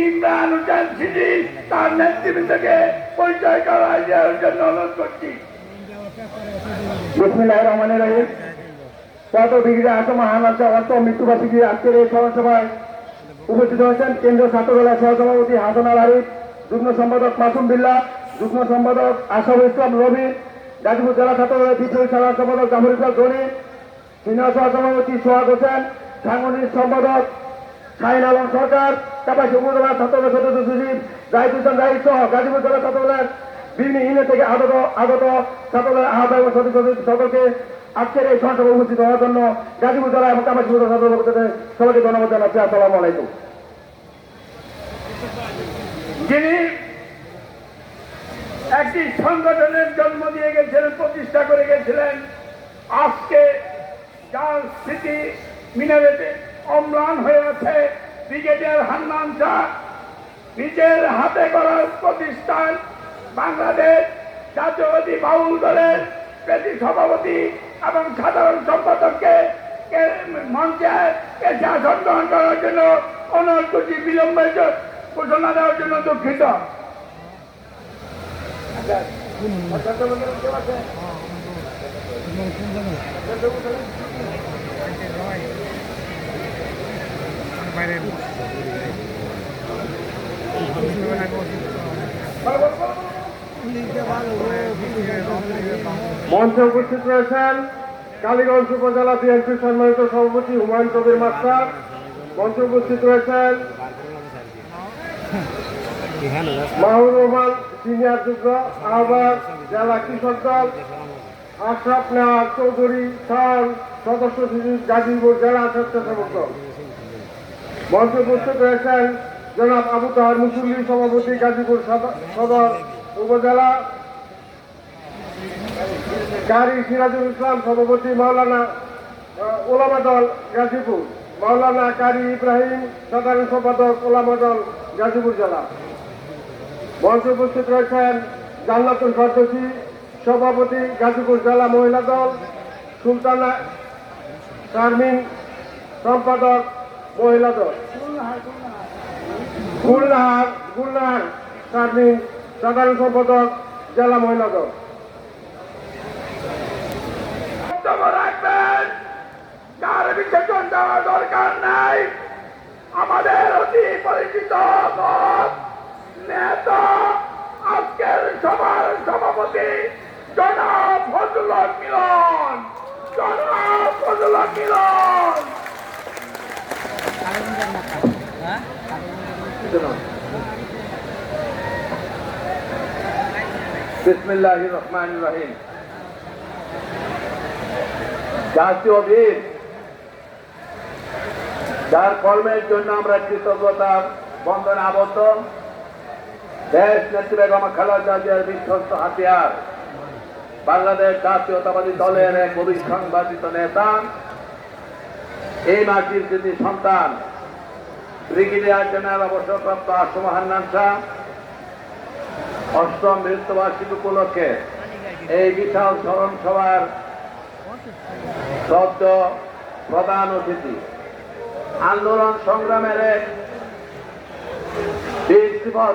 ইমরান হোসেন সিদ্দি, তার নেতৃবৃন্দকে পরিচয় করার জন্য অনুরোধ করছি। বিসমিল্লাহির রহমানির রহিম। কত ডিগ্রি আসম হানাসা অর্থ মৃত্যুবার্ষিকী আজকের এই সভায় উপস্থিত হয়েছেন কেন্দ্রীয় ছাত্র দলের সহসভাপতি হাসান আল আরিফ, যুগ্ম সম্পাদক মাসুম বিল্লাহ, যুগ্ম সম্পাদক আশরাফুল ইসলাম রবি, গাজীপুর জেলা ছাত্র দলের বিপ্লবী সাধারণ সম্পাদক জামুল ইসলাম ধনী, সিনিয়র সহসভাপতি সোহাগ হোসেন, সাংগঠনিক সম্পাদক শাহিন আলম সরকার, কাপাসিয়া উপজেলা ছাত্র দলের সদস্য সচিব জাহিদ হোসেন জাহিদ সহ গাজীপুর জেলা ছাত্র দলের বিভিন্ন ইউনিট থেকে আগত ছাত্র দলের আহ্বায়ক সদস্য সকলকে আজকের এই সভায় উপস্থিত হওয়ার জন্য গাজীপুর জেলা এবং কাপাসিয়া উপজেলা ছাত্র দলের পক্ষ থেকে সবাইকে ধন্যবাদ জানাচ্ছি। আসসালামু আলাইকুম। যিনি একটি সংগঠনের জন্ম দিয়ে গেছিলেন, প্রতিষ্ঠা করে গেছিলেন, আজকে যার স্মৃতি মিনারেতে অম্লান হয়ে আছে, ব্রিগেডিয়ার হান্নান শাহ, নিজের হাতে করা প্রতিষ্ঠান বাংলাদেশ জাতীয়বাদী বাউল দলের প্রেসি সভাপতি এবং সাধারণ সম্পাদককে মঞ্চে এসে আসন গ্রহণ করার জন্য অনুরোধ করছি। বিলম্বের ঘোষণা দেওয়ার জন্য দুঃখিত। মঞ্চে উপস্থিত রয়েছেন কালীগঞ্জ উপজেলা বিএনপির সম্মানিত সভাপতি হুমায়ুন কবির মাস্টার। মঞ্চে উপস্থিত রয়েছেন মাহবুব রহমান সিনিয়র যুগ্ম আহ্বায়ক জেলা কৃষক দল, আশরাফ নেওয়ার চৌধুরী খান সদস্য সচিব গাজীপুর জেলা স্বেচ্ছাসেবক দল। মঞ্চে উপস্থিত রয়েছেন জনাব আবু তাহার মুসল্লি সভাপতি গাজীপুর সদর উপজেলা, কারি সিরাজুল ইসলাম সভাপতি মাওলানা ওলামা দল গাজীপুর, মাওলানা কারি ইব্রাহিম সাধারণ সম্পাদক ওলামা দল গাজীপুর জেলা। মঞ্চে উপস্থিত রয়েছেন জান্নাতুল ফারদৌসী সভাপতি গাজীপুর জেলা মহিলা দল, সুলতানা শারমিন সম্পাদক মহিলা দল, গুলনাহার শারমিন সাধারণ সম্পাদক জেলা মহিলা দল। বক্তব্য রাখবেন, যার বিশেষণ দেওয়ার দরকার নাই, আমাদের অতি পরিচিত নেতা আজকের সভার সভাপতি জনাব ফজলুল হক মিলন। জনাব ফজলুল হক মিলন। বিসমিল্লাহির রহমানির রহিম। জাতীয় বীর যার কর্মের জন্য আমরা কৃতজ্ঞতা বন্ধনে আবদ্ধ, দেশ নেত্রী বেগম খালেদা জিয়ার বিশ্বস্ত হাতিয়ার, বাংলাদেশ জাতীয়তাবাদী দলের এক অবিসংবাদিত নেতা, এই মাটির কৃতি সন্তান ব্রিগেডিয়ার জেনারেল অবসরপ্রাপ্ত আসম হান্নান শাহ, অষ্টম মৃত্যুবার্ষিকী উপলক্ষে এই বিশাল স্মরণ সভার সদ্য প্রধান অতিথি আন্দোলন সংগ্রামের এক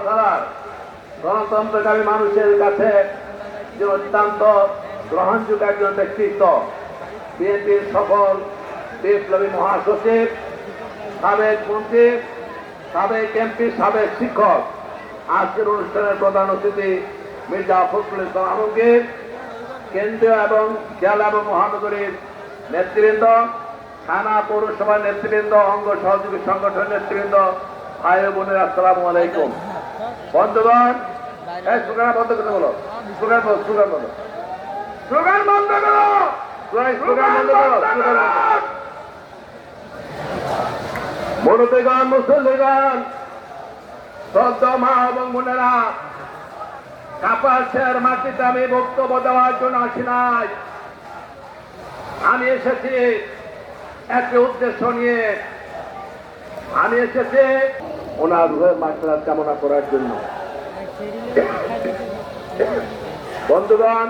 ধারার গণতন্ত্রকামী মানুষের কাছে যে অত্যন্ত গ্রহণযোগ্য একজন ব্যক্তিত্ব, বিএনপির সফল বিপ্লবী মহাসচিব, সাবেক মন্ত্রী, সাবেক এমপি, সাবেক শিক্ষক, আজকের অনুষ্ঠানের প্রধান অতিথি মির্জা ফখরুল ইসলাম আলমগীর, কেন্দ্রীয় এবং জেলা এবং মহানগরীর নেতৃবৃন্দ, থানা পৌরসভার নেতৃবৃন্দ, অঙ্গ সহযোগী সংগঠনের নেতৃবৃন্দ, ভাই ও বোনের আসসালামু আলাইকুম। বন্ধুগণ, এই স্লোগান বন্ধ করতে বলো, স্লোগান বলো, স্লোগান বলো, স্লোগান বন্ধ করো, স্লোগান বন্ধ করো, স্লোগান বন্ধ করো। মুরব্বিগণ, মুসল্লিগণ, শ্রদ্ধ মা এবং বোনেরা, কাপাসের মাটিতে আমি বক্তব্য দেওয়ার জন্য আসি নাই। আমি এসেছি একটি উদ্দেশ্য নিয়ে। আমি এসেছি ওনার রুহের মাগফিরাত কামনা করার জন্য। বন্ধুগণ,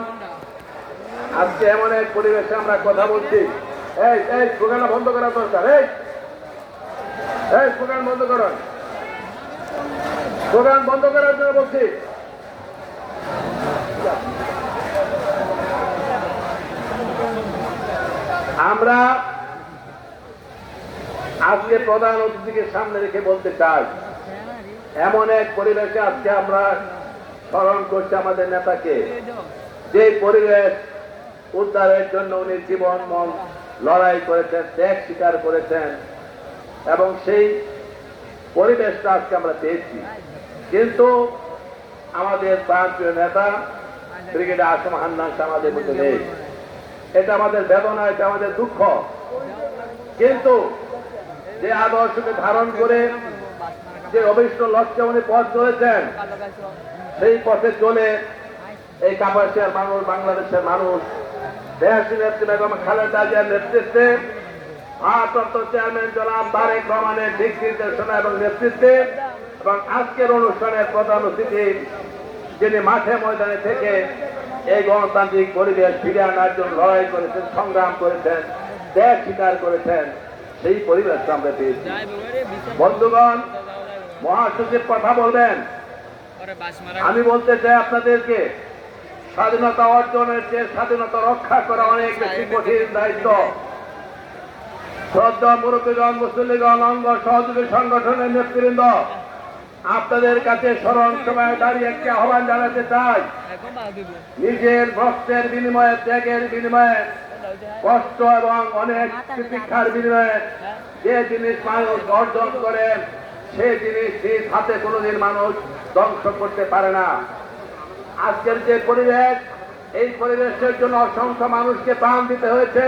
আজকে এমন এক পরিবেশে আমরা কথা বলছি। এই স্লোগান বন্ধ করা দরকার। এই স্লোগান বন্ধ করুন, স্লোগান বন্ধ করার জন্য বলছি। আমরা আজকে প্রধান অতিথিকে সামনে রেখে বলতে চাই, এমন এক পরিবেশে আজকে আমরা স্মরণ করছি আমাদের নেতাকে, যে পরিবেশ উদ্ধারের জন্য উনি জীবন মন লড়াই করেছেন, ত্যাগ স্বীকার করেছেন, এবং সেই পরিবেশটা আজকে আমরা পেয়েছি। কিন্তু আমাদের প্রান্তীয় নেতা ব্রিগেডিয়ার আসম হান্নান আমাদের মধ্যে নেই। এটা আমাদের বেদনা, এটা আমাদের দুঃখ। কিন্তু যে আদর্শকে ধারণ করে যে অভিষ্ট লক্ষ্যে উনি পথ চলেছেন, সেই পথে চলে এই কাপাসিয়ার মানুষ, বাংলাদেশের মানুষ, দেশি নেত্রী বেগম খালেদা জিয়ার নেতৃত্বে, ভারপ্রাপ্ত চেয়ারম্যান জনাব তারেক রহমানের দিক নির্দেশনা এবং নেতৃত্বে, এবং আজকের অনুষ্ঠানের প্রধান অতিথি যিনি মাঠে ময়দানে থেকে এই গণতান্ত্রিক পরিবেশ ফিরে আনার জন্য লড়াই করেছেন, সংগ্রাম করেছেন, ত্যাগ স্বীকার করেছেন, সেই পরিবেশটা আমরা পেয়েছি। বন্ধুগণ, মহাসচিব কথা বলবেন। আমি বলতে চাই আপনাদেরকে, স্বাধীনতা অর্জনের চেয়ে স্বাধীনতা রক্ষা করা অনেক বেশি কঠিন দায়িত্ব। শ্রদ্ধা মুরব্বিগণ, মুসল্লিগণ, অঙ্গ সহযোগী সংগঠনের নেতৃবৃন্দ, আপনাদের কাছে স্মরণ সভায় দাঁড়িয়ে একটি আহ্বান জানাতে চাই। নিজের রক্তের বিনিময়ে, ত্যাগের বিনিময়ে, কষ্ট এবং অনেক শিক্ষার বিনিময়ে যে জিনিস মানুষ অর্জন করে, সেই জিনিস নিজ হাতে কোনোদিন মানুষ ধ্বংস করতে পারে না। আজকের যে পরিবেশ, এই পরিবেশের জন্য অসংখ্য মানুষকে প্রাণ দিতে হয়েছে।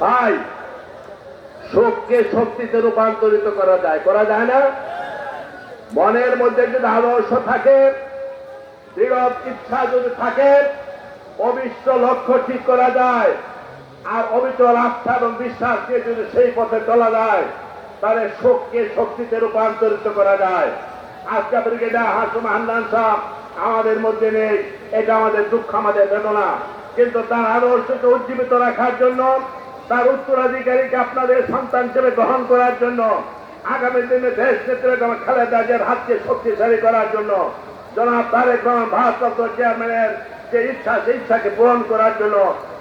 ভাই, শোককে শক্তিতে রূপান্তরিত করা যায়, করা যায় না? মনের মধ্যে যদি আদর্শ থাকে, দৃঢ় ইচ্ছা যদি থাকে, অবিষ্ট লক্ষ্য ঠিক করা যায়, আর অবিচল আস্থা এবং বিশ্বাসকে যদি সেই পথে চলা যায়, তাহলে শোককে শক্তিতে রূপান্তরিত করা যায়। আজকে ব্রিগেডিয়ার আসম হান্নান সাহেব আমাদের মধ্যে নেই, এটা আমাদের দুঃখ, আমাদের বেদনা। কিন্তু তার আদর্শকে উজ্জীবিত রাখার জন্য, তার উত্তরাধিকারীকে আপনাদের সন্তান হিসেবে গ্রহণ করার জন্য, আগামী দিনে দেশ নেত্রী বেগম খালেদা জিয়ার হাতকে শক্তিশালী করার জন্য, জনাব তারেক রহমান ভারপ্রাপ্ত চেয়ারম্যানের যে ইচ্ছা, সেই ইচ্ছাকে পূরণ করার জন্য,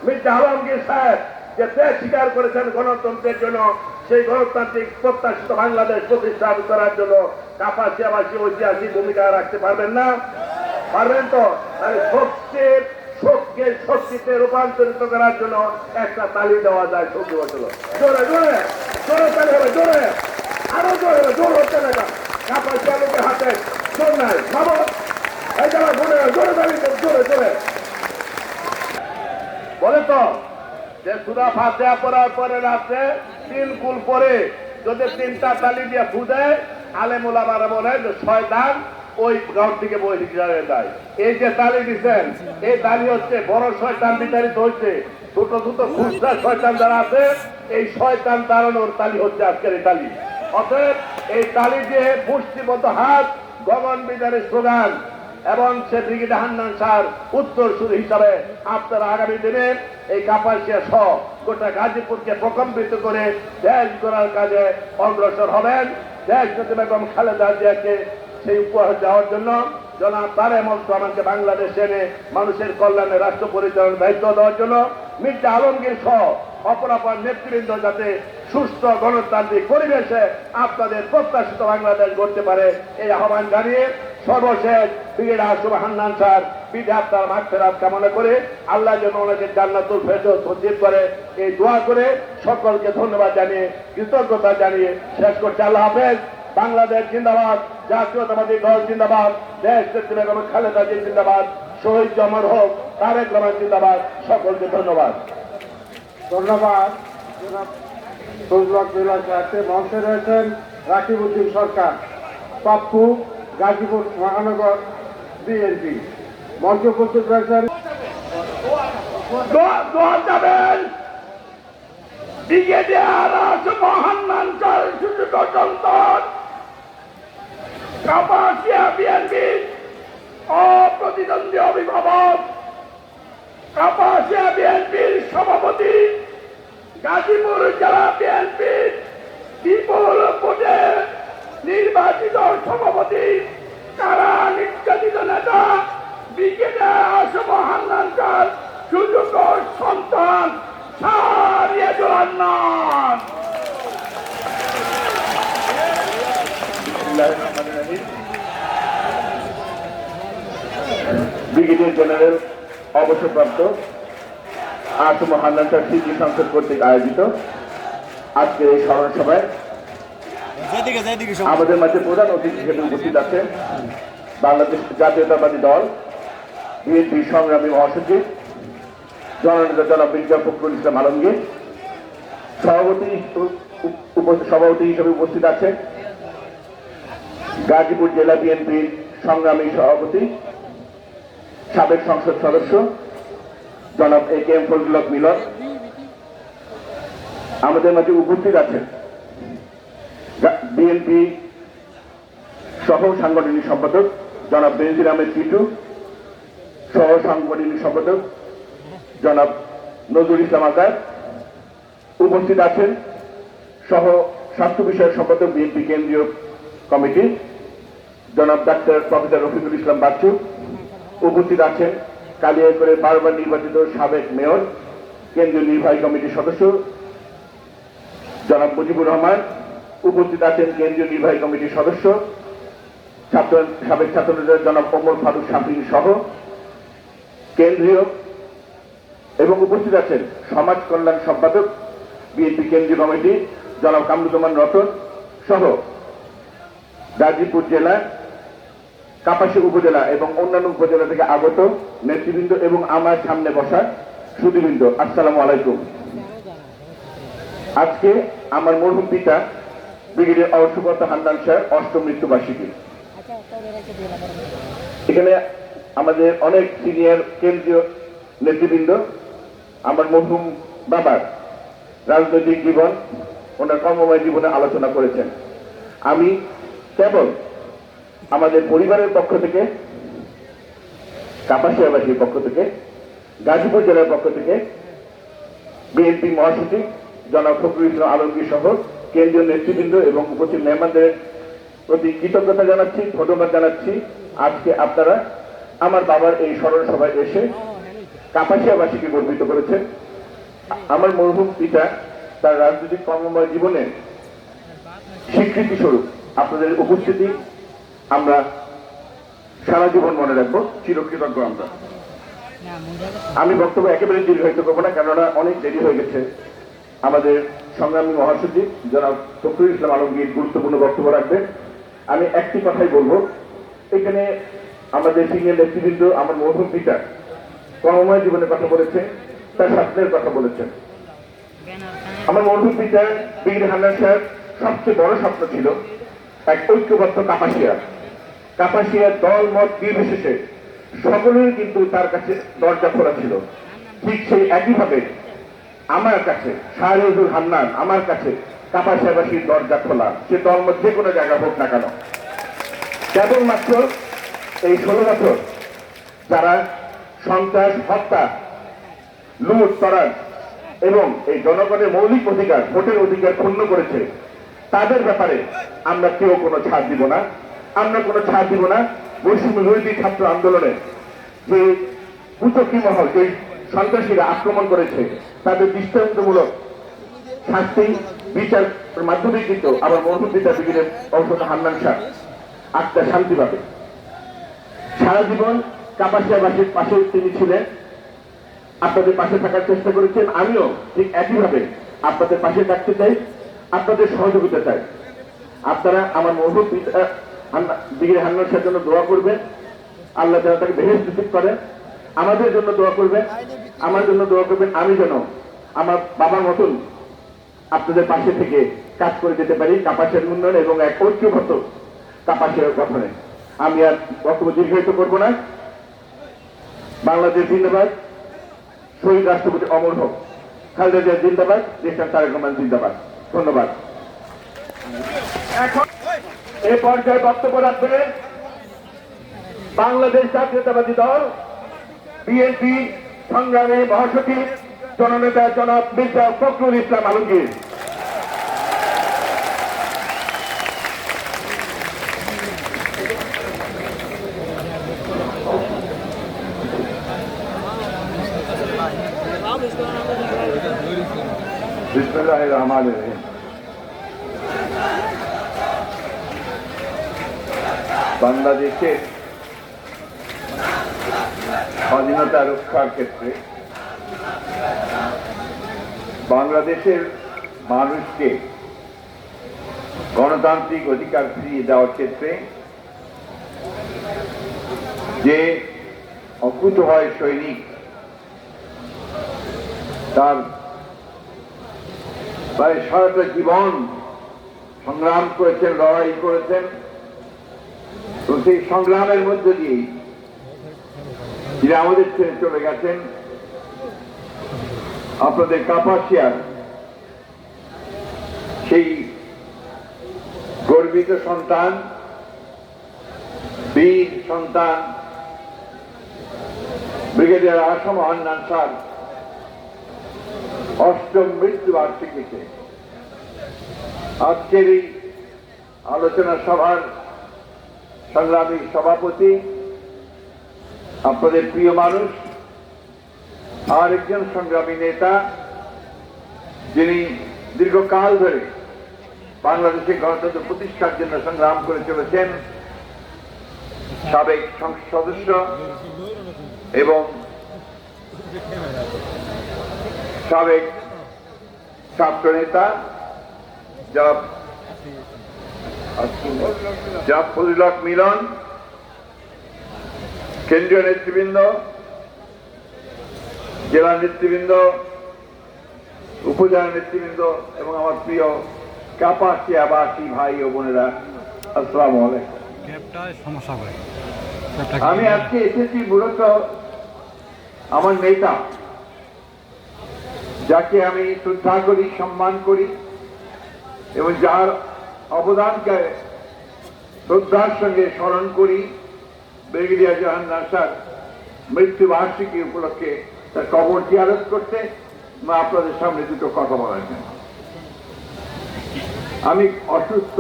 মির্জা আলমগীর সাহেব যে ত্যাগ স্বীকার করেছেন গণতন্ত্রের জন্য, সেই গণতান্ত্রিক প্রত্যাশিত বাংলাদেশ প্রতিষ্ঠা করার জন্য কাপাসিয়াবাসী ঐতিহাসিক ভূমিকা রাখতে পারবেন না? পারবেন তো? তাহলে শোককে শক্তিতে রূপান্তরিত করার জন্য একটা তালি দেওয়া যায়। শক্তি বসল, জোরে জোরে জোরে তালি হবে, জোরে, আরো জোরে হবে, জোর হচ্ছে না। কাপাসিয়া লোকের হাতে জোর নাই, ভাবো এই যারা জোরে জোরে তালি, জোরে জোরে বলে তো যে সুরা ফাতিহা পড়ার পরে রাত্রে 3 কুল পরে যদি 3টা তালি দিয়ে ফু দেয়, আলেম ওলামারা বলে যে শয়তান ওই ঘর থেকে বই দিয়ে দেয়। এই যে তালি দিচ্ছেন, এই তালি হচ্ছে বড় শয়তান বিতাড়িত হচ্ছে। ছোট ছোট খুচরা শয়তান যারা আছে, এই শয়তান তাড়ানোর তালি হচ্ছে আজকের এই তালি। অতএব এই তালি দিয়ে মুষ্টিবদ্ধ হাত গগনবিদারী স্লোগান এবং সে ব্রিগেডিয়ার হান্নান স্যার উত্তর সুরি হিসাবে আপনারা আগামী দিনে এই কাপাসিয়া সহ গোটা গাজীপুরকে প্রকম্পিত করে দেশ গড়ার কাজে অগ্রসর হবেন। দেশ নেত্রী বেগম খালেদা জিয়াকে সেই উপহার দেওয়ার জন্য জনাব তারেক রহমানকে বাংলাদেশে এনে মানুষের কল্যাণে রাষ্ট্র পরিচালনার দায়িত্ব দেওয়ার জন্য মির্জা আলমগীর সহ অপরাপর নেতৃবৃন্দ যাতে সুস্থ গণতান্ত্রিক পরিবেশে আপনাদের প্রত্যাশিত বাংলাদেশ গড়তে পারে এই আহ্বান জানিয়ে সর্বশেষ ব্রিগেডিয়ার আসিফ হান্নান স্যার বিধে আপনার মাগফিরাত কামনা করে আল্লাহ যেন ওনাকে জান্নাতুল ফেরদৌস নসিব করে এই দোয়া করে সকলকে ধন্যবাদ জানিয়ে কৃতজ্ঞতা জানিয়ে শেষ করছি। আল্লাহ হাফেজ। বাংলাদেশ জিন্দাবাদ, জাতীয়তাবাদী দল জিন্দাবাদ, দেশ নেত্রী বেগম খালেদা জিয়া জিন্দাবাদ, শহীদ জমর হোক, তারেক রহমান জিন্দাবাদ। সকলকে ধন্যবাদ। ধন্যবাদ। জনাব ফজলুল হক জেলা সাথে মঞ্চে রয়েছেন রাকিব উদ্দিন সরকার, পাপ্পু, গাজীপুর মহানগর বিএনপি। মঞ্চে উপস্থিত রয়েছেন দোয়া যাবেন ব্রিগেডিয়ার আসিফ হান্নান স্যার সুযোগ্য সন্তান কাপাসিয়া বিএনপির অপ্রতিদ্বন্দ্বী অভিভাবক, কাপাসিয়া বিএনপির সভাপতি, গাজীপুর জেলা বিএনপির বিপুল ভোটে নির্বাচিত সভাপতি, কারা নির্যাতিত নেতা ব্রিগেডিয়ার আসিফ হান্নান স্যার সুযোগ্য সন্তান সারিয়াজুল হান্নান। ব্রিগেডিয়ার জেনারেল অবসরপ্রাপ্ত আসিফ হান্নান স্যার স্মৃতি সংসদ কর্তৃক আয়োজিত আজকের এই স্মরণ সভায় আমাদের মাঝে প্রধান অতিথি হিসেবে উপস্থিত আছেন বাংলাদেশ জাতীয়তাবাদী দল বিএনপি সংগ্রামী মহাসচিব জননেতা জনাব মির্জা ফখরুল ইসলাম আলমগীর, সভাপতি হিসেবে উপস্থিত আছেন গাজীপুর জেলা বিএনপির সংগ্রামী সভাপতি সাবেক সংসদ সদস্য জনাব এ কে এম ফজলুল হক মিলন। আমাদের মাঝে উপস্থিত আছেন বিএনপি সহ সাংগঠনিক সম্পাদক জনাব বেনজির আহমেদ টিটু, সহ সাংগঠনিক সম্পাদক জনাব নজরুল ইসলাম আজাদ। উপস্থিত আছেন সহ স্বাস্থ্য বিষয়ক সম্পাদক বিএনপি কেন্দ্রীয় কমিটি জনাব ডাক্তার প্রফেসর রফিকুল ইসলাম বাচ্চু। উপস্থিত আছেন কালিয়াকৈরের বারবার নির্বাচিত সাবেক মেয়র কেন্দ্রীয় নির্বাহী কমিটির সদস্য জনাব মুজিবুর রহমান। উপস্থিত আছেন কেন্দ্রীয় নির্বাহী কমিটির সদস্য সাবেক ছাত্রনেতা জনাব ওমর ফারুক শাফিন সহ কেন্দ্রীয় এবং উপস্থিত আছেন সমাজ কল্যাণ সম্পাদক বিএনপি কেন্দ্রীয় কমিটি জনাব কামরুজ্জামান রতন সহ গাজীপুর জেলা, কাপাসিয়া উপজেলা এবং অন্যান্য উপজেলা থেকে আগত নেতৃবৃন্দ এবং আমার সামনে বসা সুধীবৃন্দ, আসসালামু আলাইকুম। আজকে আমার মরহুম পিতা ব্রিগেডিয়ার আসিফ হান্নান স্যার অষ্টম মৃত্যুবার্ষিকী। এখানে আমাদের অনেক সিনিয়র কেন্দ্রীয় নেতৃবৃন্দ আমার মরহুম বাবার রাজনৈতিক জীবন, ওনার কর্মময় জীবনে আলোচনা করেছেন। আমি কেবল আমাদের পরিবারের পক্ষ থেকে, কাপাসিয়াবাসীর পক্ষ থেকে, গাজীপুর জেলার পক্ষ থেকে বিএনপি মহাসচিব জনাব ফখরুল ইসলাম আলমগীর সহ কেন্দ্রীয় নেতৃবৃন্দ এবং উপস্থিত মেহমানদের প্রতি কৃতজ্ঞতা জানাচ্ছি, ধন্যবাদ জানাচ্ছি। আজকে আপনারা আমার বাবার এই স্মরণ সভায় এসে কাপাসিয়াবাসীকে গর্বিত করেছেন। আমার মরহুম পিতা তার রাজনৈতিক কর্মময় জীবনে স্বীকৃতি স্বরূপ আপনাদের উপস্থিতি আমরা সারা জীবন মনে রাখবো, চিরকৃতজ্ঞ আমরা। আমি বক্তব্য একেবারে দীর্ঘায়িত করবো না, কেননা অনেক দেরি হয়ে গেছে। আমাদের সংগ্রামী মহাসচিব জনাব ফখরুল ইসলাম আলমগীর গুরুত্বপূর্ণ বক্তব্য রাখবেন। আমি একটি কথাই বলবো, এখানে আমাদের সিনিয়র নেতৃবৃন্দ আমার মরহুম পিতা কর্মময় জীবনের কথা বলেছে, তার স্বপ্নের কথা বলেছেন। আমার মরহুম পিতা ব্রিগেডিয়ার হান্নান স্যার সবচেয়ে বড় স্বপ্ন ছিল এক ঐক্যবদ্ধ কাপাসিয়ার দল মত নির্বিশেষে সকলের কিন্তু তার কাছে দরজা খোলা ছিল। ঠিক সেই একইভাবে আমার কাছে শাহরিয়াজুল হান্নান, আমার কাছে কাপাসিয়াবাসীর দরজা খোলা, সে দল মত যে কোনো জায়গা হোক না কেন। কেবলমাত্র এই 16 বছর যারা সন্ত্রাস, হত্যা, লুট, তরাজ এবং এই জনগণের মৌলিক অধিকার, ভোটের অধিকার ক্ষুণ্ণ করেছে, তাদের ব্যাপারে আমরা কেউ কোনো ছাড় দিব না। আমরা কোনো ছাড় দিব না। বৈষম্য বিরোধী ছাত্র আন্দোলনে যে কুচক্রী মহল, যে সন্ত্রাসীরা আক্রমণ করেছে, তাদের দৃষ্টান্তমূলক শাস্তি বিচার মাধ্যমে কিন্তু আবার মরহুম পিতা ব্রিগেডিয়ার ঔষধ হান্নান শাহ আত্মা শান্তি পাবে। সারা জীবন কাপাসিয়াবাসীর পাশে তিনি ছিলেন, আপনাদের পাশে থাকার চেষ্টা করেছেন। আমিও ঠিক একইভাবে আপনাদের পাশে থাকতে চাই, আপনাদের সহযোগিতা চাই। আপনারা আমার মরহুম পিতা ব্রিগেডিয়ার হান্নান শাহের জন্য দোয়া করবেন, আল্লাহ যেন তাকে বেহেশত নসিব করেন। আমাদের জন্য দোয়া করবেন, আমার জন্য দোয়া করবেন, আমি যেন আমার বাবার মতন আপনাদের পাশে থেকে কাজ করে যেতে পারি কাপাসিয়ার উন্নয়ন এবং এক ঐক্যবদ্ধ কাপাসিয়ার গঠনে। আমি আর বক্তব্য দীর্ঘায়িত করবো না। বাংলাদেশ জিন্দাবাদ, শহীদ রাষ্ট্রপতি অমর হোক, খালেদা জিয়া জিন্দাবাদ, দেশটা তারেক রহমান জিন্দাবাদ। ধন্যবাদ। এখন এই পর্যায়ে বক্তব্য রাখবেন বাংলাদেশ জাতীয়তাবাদী দল বিএনপি সংগ্রামী মহাসচিব জননেতা জনাব মির্জা ফখরুল ইসলাম আলমগীর। বিসমিল্লাহির রহমানির রহিম। বাংলাদেশের স্বাধীনতা রক্ষার ক্ষেত্রে, বাংলাদেশের মানুষকে গণতান্ত্রিক অধিকার ফিরিয়ে দেওয়ার ক্ষেত্রে যে অকুতোভয় সৈনিক তার প্রায় সারাটা জীবন সংগ্রাম করেছেন, লড়াই করেছেন, তো সেই সংগ্রামের মধ্য দিয়েই যিনি আমাদের ছেড়ে চলে গেছেন, আপনাদের কাপাসিয়ার সেই গর্বিত সন্তান, বীর সন্তান ব্রিগেডিয়ার আসম হান্নান শাহ 8ম মৃত্যুবার্ষিকীতে আজকের এই আলোচনা সভার সংগ্রামী সভাপতি, আপনাদের প্রিয় মানুষ, আর একজন সংগ্রামী নেতা যিনি দীর্ঘকাল ধরে বাংলাদেশের গণতন্ত্র প্রতিষ্ঠার জন্য সংগ্রাম করে চলেছেন, সাবেক সংসদ সদস্য এবং সাবেক ছাত্র নেতা জনাব ফজলুল হক মিলন, কেন্দ্রীয় নেতৃবৃন্দ, জেলা নেতৃবৃন্দ, উপজেলা নেতৃবৃন্দ এবং আমার প্রিয় কাপাসিয়াবাসী ভাই ও বোনেরা, আসসালামু আলাইকুম। আমি আজকে এসেছি মূলত আমার নেতা, যাকে আমি শ্রদ্ধা করি, সম্মান করি এবং যার অবদানকে শ্রদ্ধার সঙ্গে স্মরণ করি, ব্রিগেডিয়ার হান্নান শাহর মৃত্যুবার্ষিকী উপলক্ষে তার কবর জিয়ারত করতে আপনাদের সামনে দুটো কথা বলার জন্য। আমি অসুস্থ,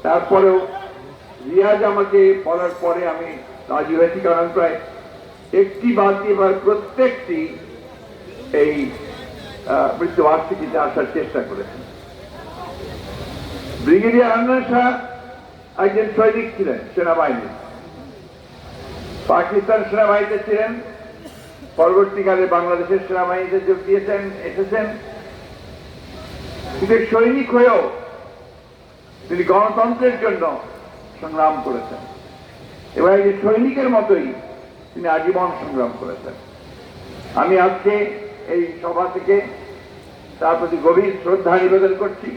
তারপরেও রিয়াজ আমাকে বলার পরে আমি রাজি হয়েছি, কারণ প্রায় একটি বাদ দিয়ে প্রত্যেকটি এই মৃত্যুবার্ষিকীতে আসার চেষ্টা করেছেন। ব্রিগেডিয়ার হান্নান শাহ একজন সৈনিক ছিলেন, সেনাবাহিনী, পাকিস্তান সেনাবাহিনীতে ছিলেন, পরবর্তীকালে বাংলাদেশের সেনাবাহিনীতে যোগ দিয়েছেন, এসেছেন। কিন্তু সৈনিক হয়েও তিনি গণতন্ত্রের জন্য সংগ্রাম করেছেন এবং এই সৈনিকের মতোই তিনি আজীবন সংগ্রাম করেছেন। আমি আজকে এই সভা থেকে তার প্রতি গভীর শ্রদ্ধা নিবেদন করছি।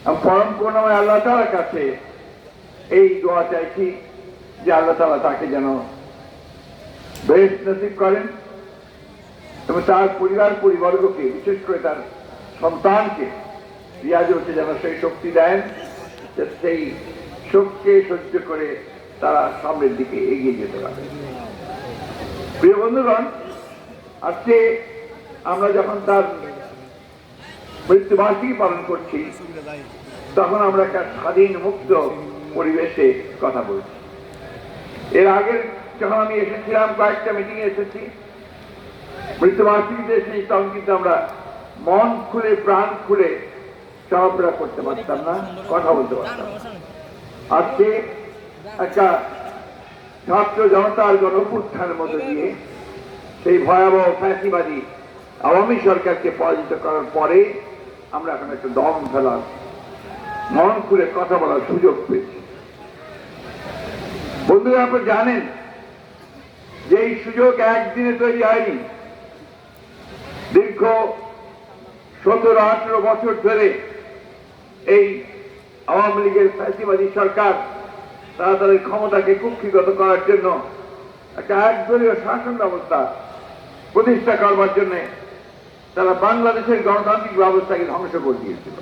আমি পরম করুণাময় আল্লাহ তাআলার কাছে এই দোয়া চাইছি যে আল্লাহ তাআলা তাকে যেন বেহেশত নসিব করেন এবং তার পরিবারবর্গকে, বিশেষ করে তার সন্তানকে, রিয়াজকে যেন সেই শক্তি দেন যে সেই শোককে সহ্য করে তারা সামনের দিকে এগিয়ে যেতে পারে। প্রিয় বন্ধুগণ, আজকে আমরা যখন তার মৃত্যুবার্ষিকী পালন করছি, তখন আমরা একটা স্বাধীন মুক্ত পরিবেশে কথা বলছি। এর আগে যখন আমি এসেছিলাম, কয়েকটা মিটিং এ এসেছি, মৃত্যুবার্ষিকীতে এসেছি, তখন কিন্তু আমরা মন খুলে প্রাণ খুলে চলাফেরা করতে পারতাম না, কথা বলতে পারতাম না। আজকে একটা ছাত্র জনতার গণঅভ্যুত্থানের মধ্যে দিয়ে সেই ভয়াবহ ফ্যাসিবাদী আওয়ামী সরকারকে পরাজিত করার পরে আমরা এখন একটা দম ফেলার, মন খুলে কথা বলার সুযোগ পেয়েছি। বন্ধুরা, আপনারা জানেন যে এই সুযোগ একদিনে তৈরি হয়নি। দীর্ঘ 17-18 বছর ধরে এই আওয়ামী লীগের ফ্যাসিবাদী সরকার তারা তাদের ক্ষমতাকে কুক্ষিগত করার জন্য একটা একদলীয় শাসন ব্যবস্থা প্রতিষ্ঠা করবার জন্য তারা বাংলাদেশের গণতান্ত্রিক ব্যবস্থাকে ধ্বংস করে দিয়েছিল।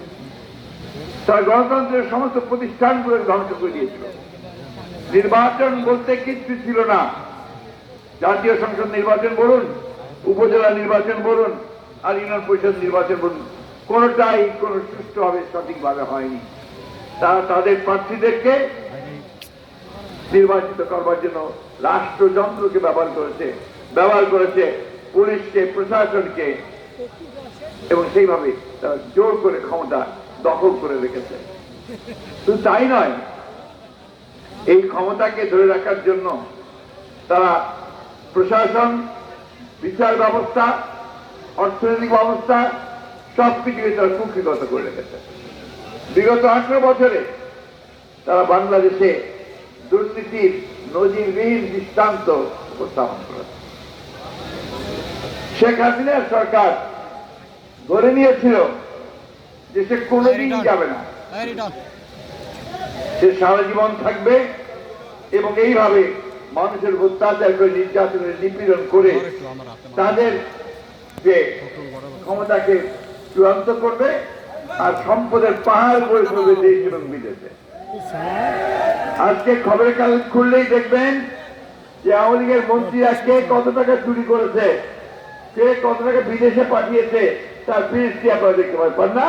তারা গণতন্ত্রের সমস্ত প্রতিষ্ঠানগুলোকে ধ্বংস করে দিয়েছিল। নির্বাচন বলতে কিচ্ছু ছিল না। জাতীয় সংসদ নির্বাচন বলুন, উপজেলা নির্বাচন বলুন, আর ইউনিয়ন পরিষদ নির্বাচন বলুন, কোনটাই কোন সুষ্ঠুভাবে সঠিকভাবে হয়নি। তারা তাদের প্রার্থীদেরকে নির্বাচিত করবার জন্য রাষ্ট্রযন্ত্রকে ব্যবহার করেছে পুলিশকে, প্রশাসনকে, এবং সেইভাবে তারা জোর করে ক্ষমতা দখল করে রেখেছে। শুধু তাই নয়, এই ক্ষমতাকে ধরে রাখার জন্য তারা প্রশাসন, বিচার ব্যবস্থা, অর্থনৈতিক ব্যবস্থা সবকিছুকে তারা কুক্ষিগত করে রেখেছে। বিগত 18 বছরে তারা বাংলাদেশে দুর্নীতির নজিরবিহীন দৃষ্টান্ত উপস্থাপন করেছে। শেখ হাসিনার সরকার ধরে নিয়েছিল যে সে কোনোদিন যাবে না, সে সারা জীবন থাকবে এবং এইভাবে মানুষের অত্যাচার করে, নির্যাতনের নিপীড়ন করে তাদের যে ক্ষমতাকে চূড়ান্ত করবে আর সম্পদের পাহাড় গড়ে তুলবে দেশ এবং বিদেশে। আজকে খবরের কাগজ খুললেই দেখবেন যে আওয়ামী লীগের মন্ত্রীরা কে কত টাকা চুরি করেছে, কে কত টাকা বিদেশে পাঠিয়েছে, তার ফিরিস্তি আপনারা দেখতে পারবেন না।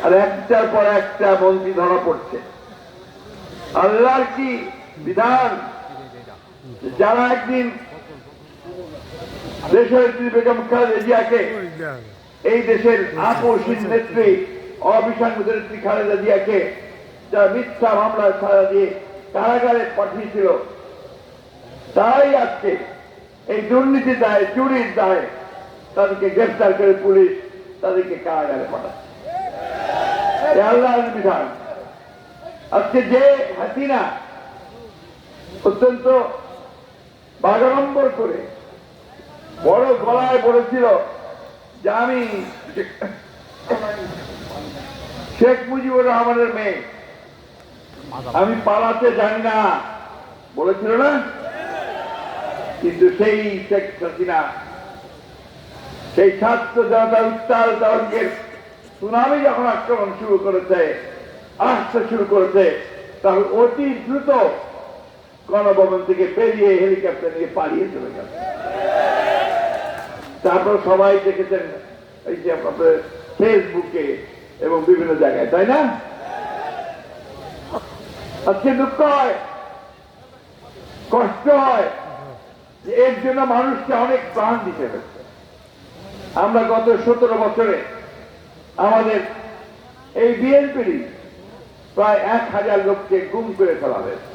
আর একটার পর একটা মন্ত্রী ধরা পড়ছে। আল্লাহর কি বিধান! যারা একদিন দেশের বেগম খালেদা জিয়াকে, এই দেশের আপসহীন নেত্রী, অবিসংগত নেত্রী খালেদা জিয়াকে যারা মিথ্যা মামলায় ছাড়া দিয়ে কারাগারে পাঠিয়েছিল, তাই আজকে এই দুর্নীতির দায়ে, চুরির দায়ে তাদেরকে গ্রেফতার করে পুলিশ তাদেরকে কারাগারে পাঠাচ্ছে। আল্লাহর বিধান। আজকে যে হাসিনা অত্যন্ত বাগাড়ম্বর করে বড় গলায় বলেছিল যে আমি শেখ মুজিবুর রহমানের মেয়ে, আমি পালাতে জানি না, বলেছিল না? কিন্তু সেই শেখ হাসিনা সেই ছাত্র জনতার উত্তাল তরঙ্গের সুনামি যখন আক্রমণ শুরু করেছে, আসতে শুরু করেছে, তখন অতি দ্রুত গণভবন থেকে বেরিয়ে হেলিকপ্টার নিয়ে পালিয়ে চলে গেছে। তারপর সবাই দেখেছেন এই যে আপনাদের ফেসবুকে এবং বিভিন্ন জায়গায়, তাই না? আজকে দুঃখ হয়, কষ্ট হয় যে এর জন্য মানুষকে অনেক প্রাণ দিতে হচ্ছে। আমরা গত 17 বছরে আমাদের এই বিএনপির প্রায় 1000 লোককে গুম করে ফেলা হয়েছে,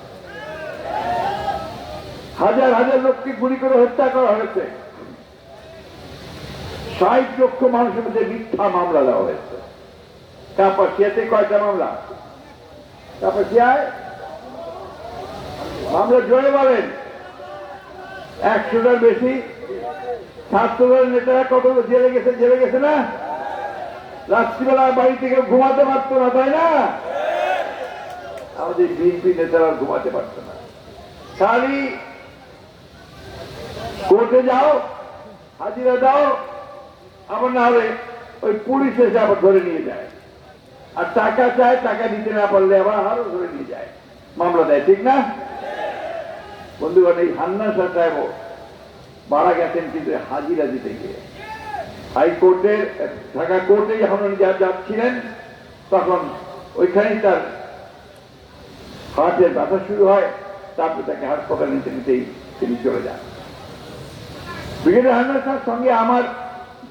হাজার হাজার লোককে গুলি করে হত্যা করা হয়েছে, 60 লক্ষ মানুষের মধ্যে মিথ্যা মামলা দেওয়া হয়েছে। কাপাসিয়াতে কয়টা মামলা? কাপাসিয়ায় মামলা জোরে বলেন, 100টার বেশি। ছাত্রদল নেতারা কত জেলে গেছে না? রাত্রিবেলা বাড়ি থেকে ঘুমাতে পারতো না, তাই না? আমাদের বিএনপি নেতারা ঘুমাতে পারতো না। খালি কোর্টে যাও, হাজিরা দাও, আবার না হলে ওই পুলিশ এসে আবার ধরে নিয়ে যায়। আর টাকা চায়, টাকা দিতে না পারলে আবার আরো ধরে নিয়ে যায়, মামলা দেয়, ঠিক না? বন্ধুগণ, এই হান্নান শাহ সাহেব মারা গেছেন কিন্তু হাজিরা দিতে গিয়ে। হাইকোর্টের ঢাকা কোর্টে যখন উনি যাচ্ছিলেন তখন ওইখানেই তার হার্টের ব্যথা শুরু হয়, তারপর তাকে হাসপাতালে নিতে নিতেই তিনি চলে যান। ব্রিগেডিয়ার হান্নান শাহর সঙ্গে আমার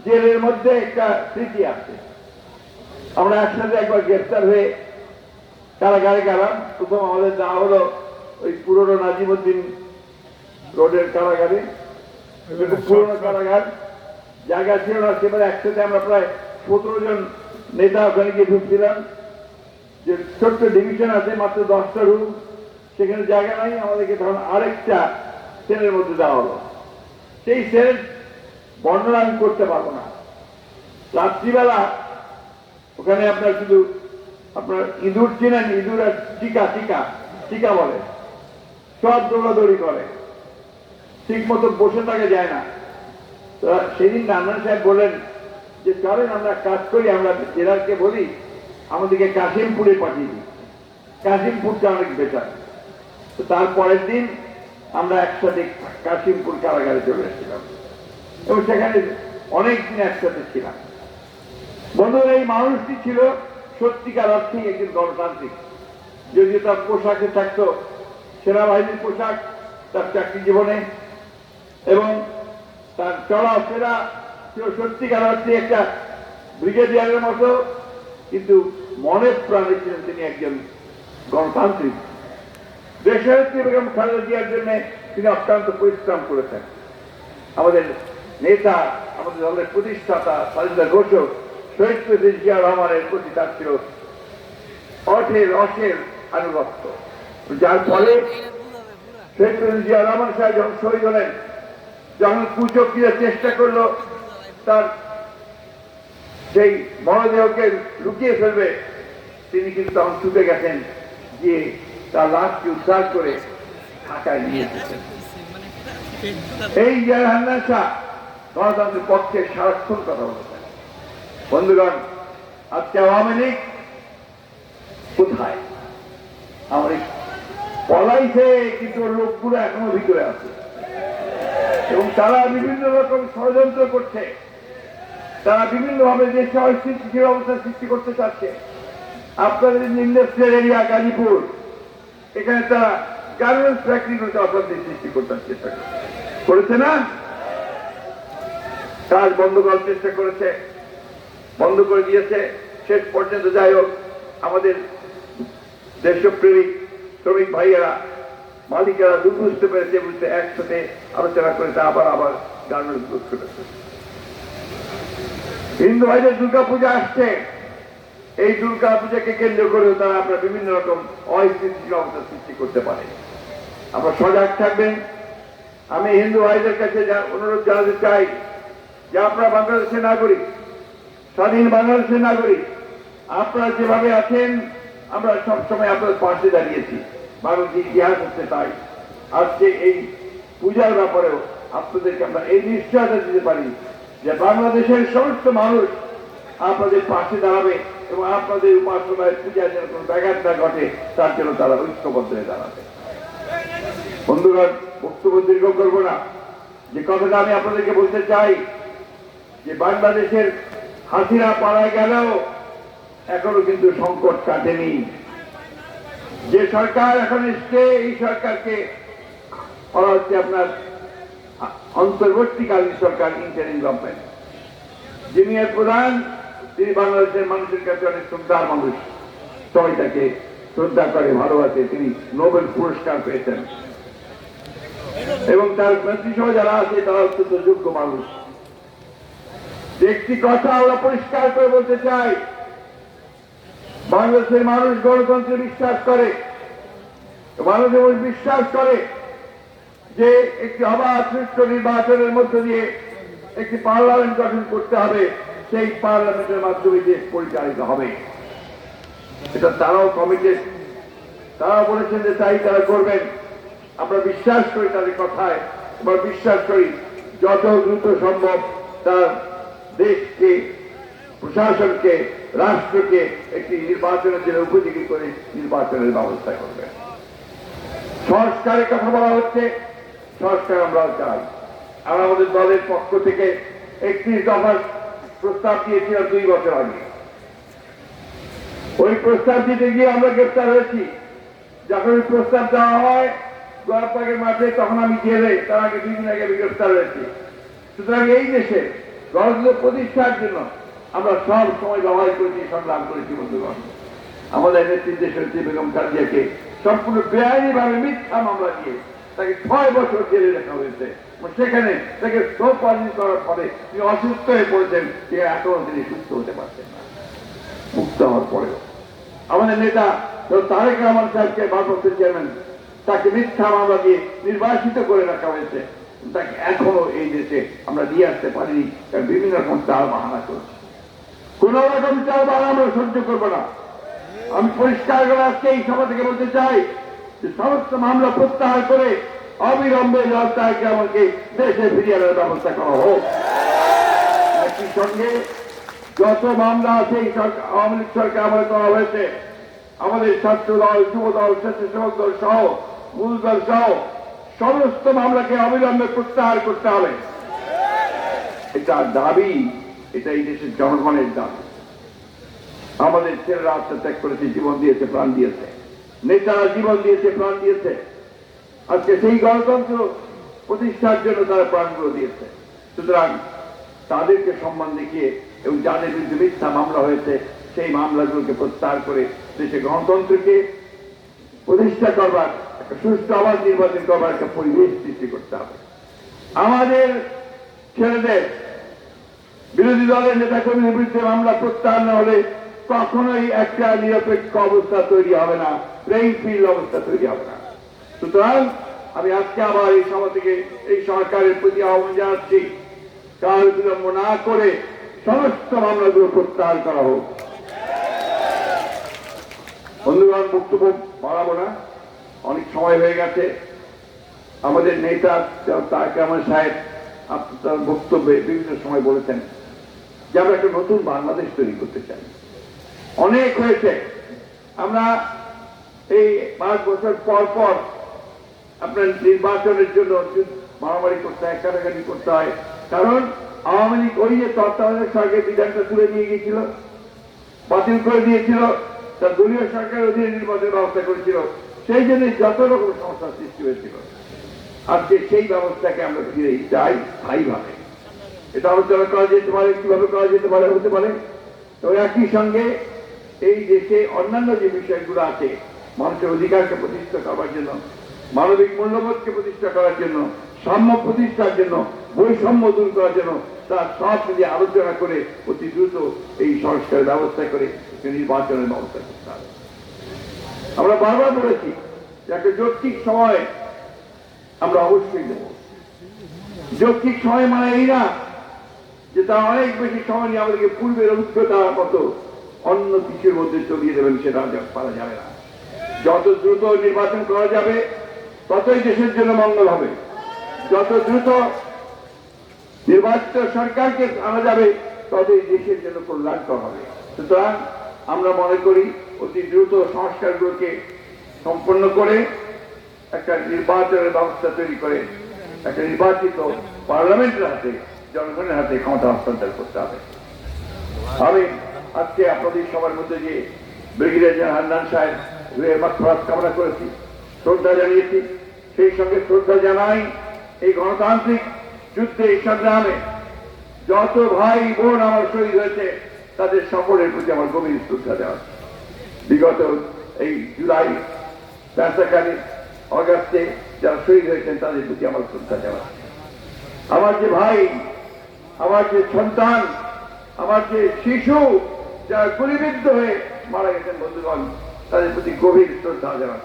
জেলের মধ্যে একটা স্মৃতি আছে। আমরা একসাথে একবার গ্রেফতার হয়ে কারাগারে গেলাম। প্রথম আমাদের যাওয়া হলো ওই পুরনো নাজিমুদ্দিন রোডের কারাগারে, পুরনো কারাগার, জায়গা ছিল না, সেবারে একসাথে আমরা প্রায় 17 জন নেতা ওখানে গিয়ে ঢুকছিলাম। যে ছোট্ট ডিভিশন আছে, মাত্র 10টা রুম, সেখানে জায়গা নাই, আমাদেরকে তখন আরেকটা সেলের মধ্যে দেওয়া হলো। সেই সেল বর্ণনা আমি করতে পারবো না। রাত্রিবেলা ওখানে আপনার শুধু আপনার ইঁদুর চিনেন, ইঁদুর আর টিকা টিকা টিকা বলে, সব দৌড়াদৌড়ি করে, ঠিক মতো বসে থাকা যায় না। তো সেদিন হান্নান সাহেব বললেন যে চলেন আমরা কাজ করি, আমরা জেলারকে বলি আমাদেরকে কাশিমপুরে পাঠিয়ে দিই, কাশিমপুরটা অনেক বেটার। তো তারপরের দিন আমরা একসাথে কাশিমপুর কারাগারে চলে এসেছিলাম এবং সেখানে অনেকদিন একসাথে ছিলাম। বন্ধুরা, এই মানুষটি ছিল সত্যিকার অর্থেই একজন গণতান্ত্রিক। যদিও তার পোশাকে থাকতো সেনাবাহিনীর পোশাক তার চাকরি জীবনে, এবং তার চলাফেরা ছিল সত্যিকার অর্থে একটা ব্রিগেডিয়ারের মতো, কিন্তু মনে প্রাণে ছিলেন তিনি একজন গণতান্ত্রিক। দেশের বেগম খালেদা জিয়ার জন্য তিনি অত্যন্ত পরিশ্রম করেছেন। আমাদের নেতা, আমাদের দলের প্রতিষ্ঠাতা, স্বাধীনতা ঘোষক শহীদ প্রেসিডেন্ট জিয়া রহমানের প্রতি তার ছিল অশের আনুগত্য, যার ফলে শহীদ প্রেসিডেন্ট জিয়া রহমান সাহেব যখন শহীদ হলেন, যখন কুচক্রীরা চেষ্টা করলো তার সেই মরদেহকে লুকিয়ে ফেলবে, তিনি কিন্তু তখন ছুটে গেছেন, গিয়ে তার লাশকে উদ্ধার করে ঢাকায় নিয়ে এসেছেন। এই যারা হান্নান শাহ গণতন্ত্রের পক্ষে সারাক্ষণ কথা বলেছেন। বন্ধুগণ, আজকে আওয়ামী লীগ কোথায়? আওয়ামী লীগ পলাইছে, কিন্তু লোকগুলো এখনো ভিতরে আছে এবং তারা বিভিন্ন রকম ষড়যন্ত্র করছে। তারা বিভিন্ন ভাবে দেশে অস্থিতিশীল অবস্থা সৃষ্টি করতে চাচ্ছে। আপনাদের ইন্ডাস্ট্রিয়াল এরিয়া গাজীপুর, এখানে তারা গার্মেন্টস ফ্যাক্টরিগুলোতে অশান্তি সৃষ্টি করতে চেষ্টা করেছে না? কাজ বন্ধ করার চেষ্টা করেছে, বন্ধ করে দিয়েছে। শেষ পর্যন্ত যাই হোক, আমাদের দেশপ্রেমিক শ্রমিক ভাইয়েরা, মালিকেরা বুঝতে পেরেছে, বুঝতে একসাথে আলোচনা করে তা আবার গার্মেন্টস করেছে। হিন্দু ভাইদের দুর্গাপূজা আসছে, এই দুর্গাপূজাকে কেন্দ্র করেও তারা আপনার বিভিন্ন রকম অস্থিতিশীল অবস্থা সৃষ্টি করতে পারে। আপনারা সজাগ থাকবেন। আমি হিন্দু ভাইদের কাছে অনুরোধ জানাতে চাই যে আপনারা বাংলাদেশের নাগরিক, স্বাধীন বাংলাদেশের নাগরিক, আপনারা যেভাবে আছেন আমরা সবসময় আপনাদের পাশে দাঁড়িয়েছি। বাংলাদেশের ইতিহাস হচ্ছে তাই। আজকে এই পূজার ব্যাপারেও আপনাদেরকে আমরা এই নিশ্চয়তা দিতে পারি যে বাংলাদেশের সমস্ত মানুষ আপনাদের পাশে দাঁড়াবে এবং আপনাদের উপাসনায় পূজার যেন কোনো ব্যাঘাত না ঘটে তার জন্য তারা ঐক্যবদ্ধ হয়ে দাঁড়াবে। বন্ধুগণ, বক্তব্য দীর্ঘ করবো না। যে কথাটা আমি আপনাদেরকে বলতে চাই যে বাংলাদেশের হাসিনা পাড়ায় গেলেও এখনো কিন্তু সংকট কাটেনি। যে সরকার এখন এসছে, এই সরকারকে বলা হচ্ছে আপনার অন্তর্বর্তীকালীন সরকার, ইন্টারিম গভর্নমেন্ট। যিনি এর প্রধান, তিনি বাংলাদেশের মানুষের কাছে অনেক শ্রদ্ধার মানুষ, সবাই তাকে শ্রদ্ধা করে, ভালোবাসে। তিনি নোবেল পুরস্কার পেয়েছেন এবং তার মন্ত্রিসভা যারা আছে তারা অত্যন্ত যোগ্য মানুষ। একটি কথা আমরা পরিষ্কার করে বলতে চাই, বাংলাদেশের মানুষ গণতন্ত্রে বিশ্বাস করে, বাংলাদেশের মানুষ বিশ্বাস করে যে একটি অবাধ সুষ্ঠু নির্বাচনের মধ্য দিয়ে একটি পার্লামেন্ট গঠন করতে হবে, সেই পার্লামেন্টের মাধ্যমে দেশ পরিচালিত হবে। এটা তারাও কমিটেড, তারাও বলেছেন যে তাই তারা করবেন। আমরা বিশ্বাস করি তাদের কথায়, আমরা বিশ্বাস করি যত দ্রুত সম্ভব তার দেশকে প্রশাসনকে, রাষ্ট্রকে একটি নির্বাচনের জন্য উপযোগী করে নির্বাচনের ব্যবস্থা করবেন। সংস্কারের কথা বলা হচ্ছে, সংস্কার আমরাও চাই। আমরা আমাদের দলের পক্ষ থেকে 31 দফার প্রস্তাব দিয়েছিলাম 2 বছর আগে। ওই প্রস্তাব দিতে গিয়ে আমরা গ্রেপ্তার হয়েছি। যখন ওই প্রস্তাব দেওয়া হয় গোয়ালপাড়ের মাঠে, তখন আমি জেলে, তার আগে 2 দিন আগে আমি গ্রেপ্তার হয়েছি। সুতরাং এই দেশে গণতন্ত্র প্রতিষ্ঠার জন্য আমরা সব সময় লড়াই করেছি, সংগ্রাম করেছি। বন্ধুগণ, আমাদের নেতৃত্বে শহীদ বেগম খালেদাকে সম্পূর্ণ বেআইনি ভাবে মিথ্যা মামলা দিয়ে তাকে 6 বছর জেলে রাখা হয়েছে। সেখানে তাকে সোপারিশ করার পরে তিনি অসুস্থ হয়ে পড়েছেন, যে এখনো তিনি সুস্থ হতে পারছেন না। মুক্ত হওয়ার পরেও আমাদের নেতা তারেক রহমান সাহেবকে ভারপ্রাপ্ত চেয়ারম্যান, তাকে মিথ্যা মামলা দিয়ে নির্বাসিত করে রাখা হয়েছে। তাকে এখনো এই দেশে আমরা দিয়ে আসতে পারিনি, কারণ বিভিন্ন রকম চাল বাহানা করছে। কোন রকম চাল বাহানা আমরা সহ্য করবো না। আমি পরিষ্কার করে আজকে এই সভা থেকে বলতে চাই যে সমস্ত মামলা প্রত্যাহার করে অবিলম্বে তারেক রহমানকে দেশে ফিরিয়ে আনার ব্যবস্থা করা হোক। একই সঙ্গে যত মামলা আছে এই আওয়ামী লীগ সরকার আমলে করা হয়েছে, আমাদের ছাত্র দল, যুব দল, স্বেচ্ছাসেবক দল সহ মূল দল সহ সমস্ত মামলাকে অবিলম্বে প্রত্যাহার করতে হবে। এটা দাবি, এটা এই দেশের জনগণের দাবি। আমাদের ছেলেরা আত্মত্যাগ করেছে, জীবন দিয়েছে, প্রাণ দিয়েছে, নেতারা জীবন দিয়েছে, প্রাণ দিয়েছে। আজকে সেই গণতন্ত্র প্রতিষ্ঠার জন্য তারা প্রাণগুলো দিয়েছে। সুতরাং তাদেরকে সম্মান দেখিয়ে এবং যাদের বিরুদ্ধে মিথ্যা মামলা হয়েছে সেই মামলাগুলোকে প্রত্যাহার করে দেশে গণতন্ত্রকে প্রতিষ্ঠা করবার, একটা সুষ্ঠু আবাস নির্বাচন করবার একটা পরিবেশ সৃষ্টি করতে হবে। আমাদের ছেলেদের বিরোধী দলের নেতা কর্মীর বিরুদ্ধে মামলা প্রত্যাহার না হলে কখনোই একটা নিরপেক্ষ অবস্থা তৈরি হবে না, প্লেইং ফিল্ড অবস্থা তৈরি হবে না। সুতরাং আমি আজকে আবার এই সভা থেকে এই সরকারের প্রতি আহ্বান জানাচ্ছি, কাল বিলম্ব না করে সমস্ত মামলাগুলো প্রত্যাহার করা হোক। বন্ধুগণ, বক্তব্য বাড়াবো না, অনেক সময় হয়ে গেছে। আমাদের নেতা তারেক রহমান সাহেব আপনার বক্তব্যে বিভিন্ন সময় বলেছেন যে আমরা একটা নতুন বাংলাদেশ তৈরি করতে চাই। অনেক হয়েছে, আমরা এই 5 বছর পর পর আপনার নির্বাচনের জন্য মারামারি করতে হয়, কাটাকাটি করতে হয়। কারণ আওয়ামী লীগ ওই যে তত্ত্বাবধায়ক সরকার বিধানটা তুলে নিয়ে গিয়েছিল, বাতিল করে দিয়েছিল, তার দলীয় সরকারের অধীনে নির্বাচনের ব্যবস্থা করেছিল, সেই জন্য যত রকম সমস্যার সৃষ্টি হয়েছিল। আজকে সেই ব্যবস্থাকে আমরা ফিরে চাই স্থায়ীভাবে। এটা আলোচনা করা যেতে পারে, কিভাবে করা যেতে পারে, হতে পারে। তো একই সঙ্গে এই দেশে অন্যান্য যে বিষয়গুলো আছে, মানুষের অধিকারকে প্রতিষ্ঠা করার জন্য, মানবিক মূল্যবোধকে প্রতিষ্ঠা করার জন্য, সাম্য প্রতিষ্ঠার জন্য, বৈষম্য দূর করার জন্য, তার সব মিলিয়ে আলোচনা করে অতি দ্রুত এই সংস্কারের ব্যবস্থা করে নির্বাচনের ব্যবস্থা করতে হবে। আমরা বারবার বলেছি যে একটা যৌক্তিক সময় আমরা অবশ্যই দেব। যৌক্তিক সময় মানে এই না যে তা অনেক বেশি সময় নিয়ে আমাদেরকে পূর্বের অভিজ্ঞতার মতো অন্য কিছুর মধ্যে চলিয়ে দেবেন, সেটা পারা যাবে না। যত দ্রুত নির্বাচন করা যাবে ততই দেশের জন্য মঙ্গল হবে। যত দ্রুত নির্বাচিত সরকারকে আনা যাবে ততই দেশের জন্য কল্যাণকর হবে। সুতরাং আমরা মনে করি অতি দ্রুত সংস্কারগুলোকে সম্পন্ন করে একটা নির্বাচনের ব্যবস্থা তৈরি করে একটা নির্বাচিত পার্লামেন্টের হাতে, জনগণের হাতে ক্ষমতা হস্তান্তর করতে হবে। আমি আজকে আপনাদের সবার মধ্যে যে ব্রিগেডিয়ার জেনারেল হান্নান সাহেব মাগফিরাত কামনা করেছি, শ্রদ্ধা জানিয়েছি। সেই সঙ্গে শ্রদ্ধা জানাই এই গণতান্ত্রিক যুদ্ধে, এই সংগ্রামে যত ভাই বোন আমার শহীদ হয়েছে তাদের সকলের প্রতি আমার গভীর শ্রদ্ধা দেওয়া। বিগত এই জুলাই, প্যাঁচাকালী, অগাস্টে যারা শহীদ হয়েছেন তাদের প্রতি আমার শ্রদ্ধা দেওয়া। আমার যে ভাই, আমার যে সন্তান, আমার যে শিশু যারা গুলিবিদ্ধ হয়ে মারা গেছেন বন্ধুগণ, তাদের প্রতি গভীর শ্রদ্ধা জানাই।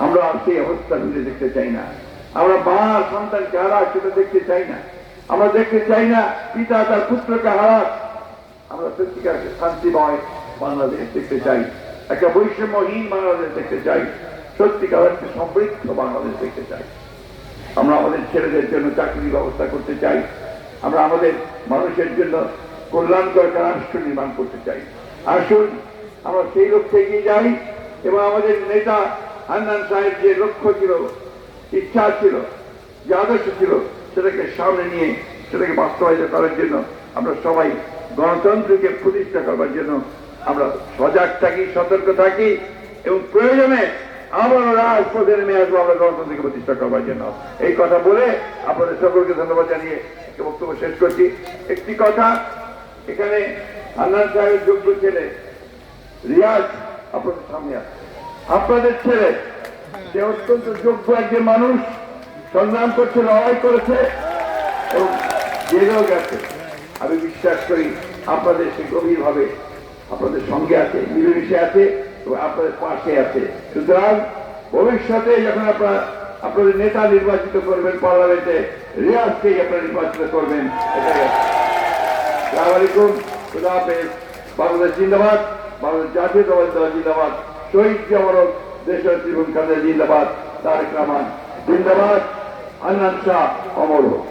আমরা সেই অবস্থা ফিরে দেখতে চাই না। আমরা মা সন্তানকে হারাক সেটা দেখতে চাই না। আমরা দেখতে চাই না পিতা তার পুত্রকে হারাক। আমরা সত্যিকার শান্তিময় বাংলাদেশ দেখতে চাই, একটা বৈষম্যহীন বাংলাদেশ দেখতে চাই, সত্যিকার একটা সমৃদ্ধ বাংলাদেশ দেখতে চাই। আমরা আমাদের ছেলেদের জন্য চাকরির ব্যবস্থা করতে চাই। আমরা আমাদের মানুষের জন্য কল্যাণকর একটা রাষ্ট্র নির্মাণ করতে চাই। আসুন আমরা সেই লক্ষ্যে এগিয়ে যাই এবং আমাদের নেতা হান্নান সাহেব যে লক্ষ্য ছিল, ইচ্ছা ছিল, যে আদর্শ ছিল, সেটাকে সামনে নিয়ে সেটাকে বাস্তবায়িত করার জন্য আমরা সবাই গণতন্ত্রকে প্রতিষ্ঠা করবার জন্য আমরা সজাগ থাকি, সতর্ক থাকি এবং প্রয়োজনে আমরা রাজপথে নেমে আসবো আমরা গণতন্ত্রকে প্রতিষ্ঠা করবার জন্য। এই কথা বলে আপনাদের সকলকে ধন্যবাদ জানিয়ে একটি বক্তব্য শেষ করছি। একটি কথা, এখানে হান্নান সাহেবের যোগ্য ছেলে রিয়াজ আপনাদের সামনে আছে, আপনাদের ছেলে, সে অত্যন্ত যোগ্য একজন মানুষ, সংগ্রাম করছে, লড়াই করেছে এবং জেলেও গেছে। আমি বিশ্বাস করি আপনাদের সে গভীরভাবে আপনাদের সঙ্গে আছে, মিলেমিশে আছে এবং আপনাদের পাশে আছে। সুতরাং ভবিষ্যতে যখন আপনারা আপনাদের নেতা নির্বাচিত করবেন পার্লামেন্টে, রিয়াজকেই আপনারা নির্বাচিত করবেন। এটাই আছে। আসসালামু আলাইকুম, খুদা হাফেজ। বাংলাদেশ জিন্দাবাদ, বাংলাদেশ জাতীয়তাবাদী দল জিন্দাবাদ, শহীদ জওয়ারক দেশনেত্রী বেগম খালেদা জিন্দাবাদ, তারেক রহমান জিন্দাবাদ, হান্নান শাহ অমর হোক।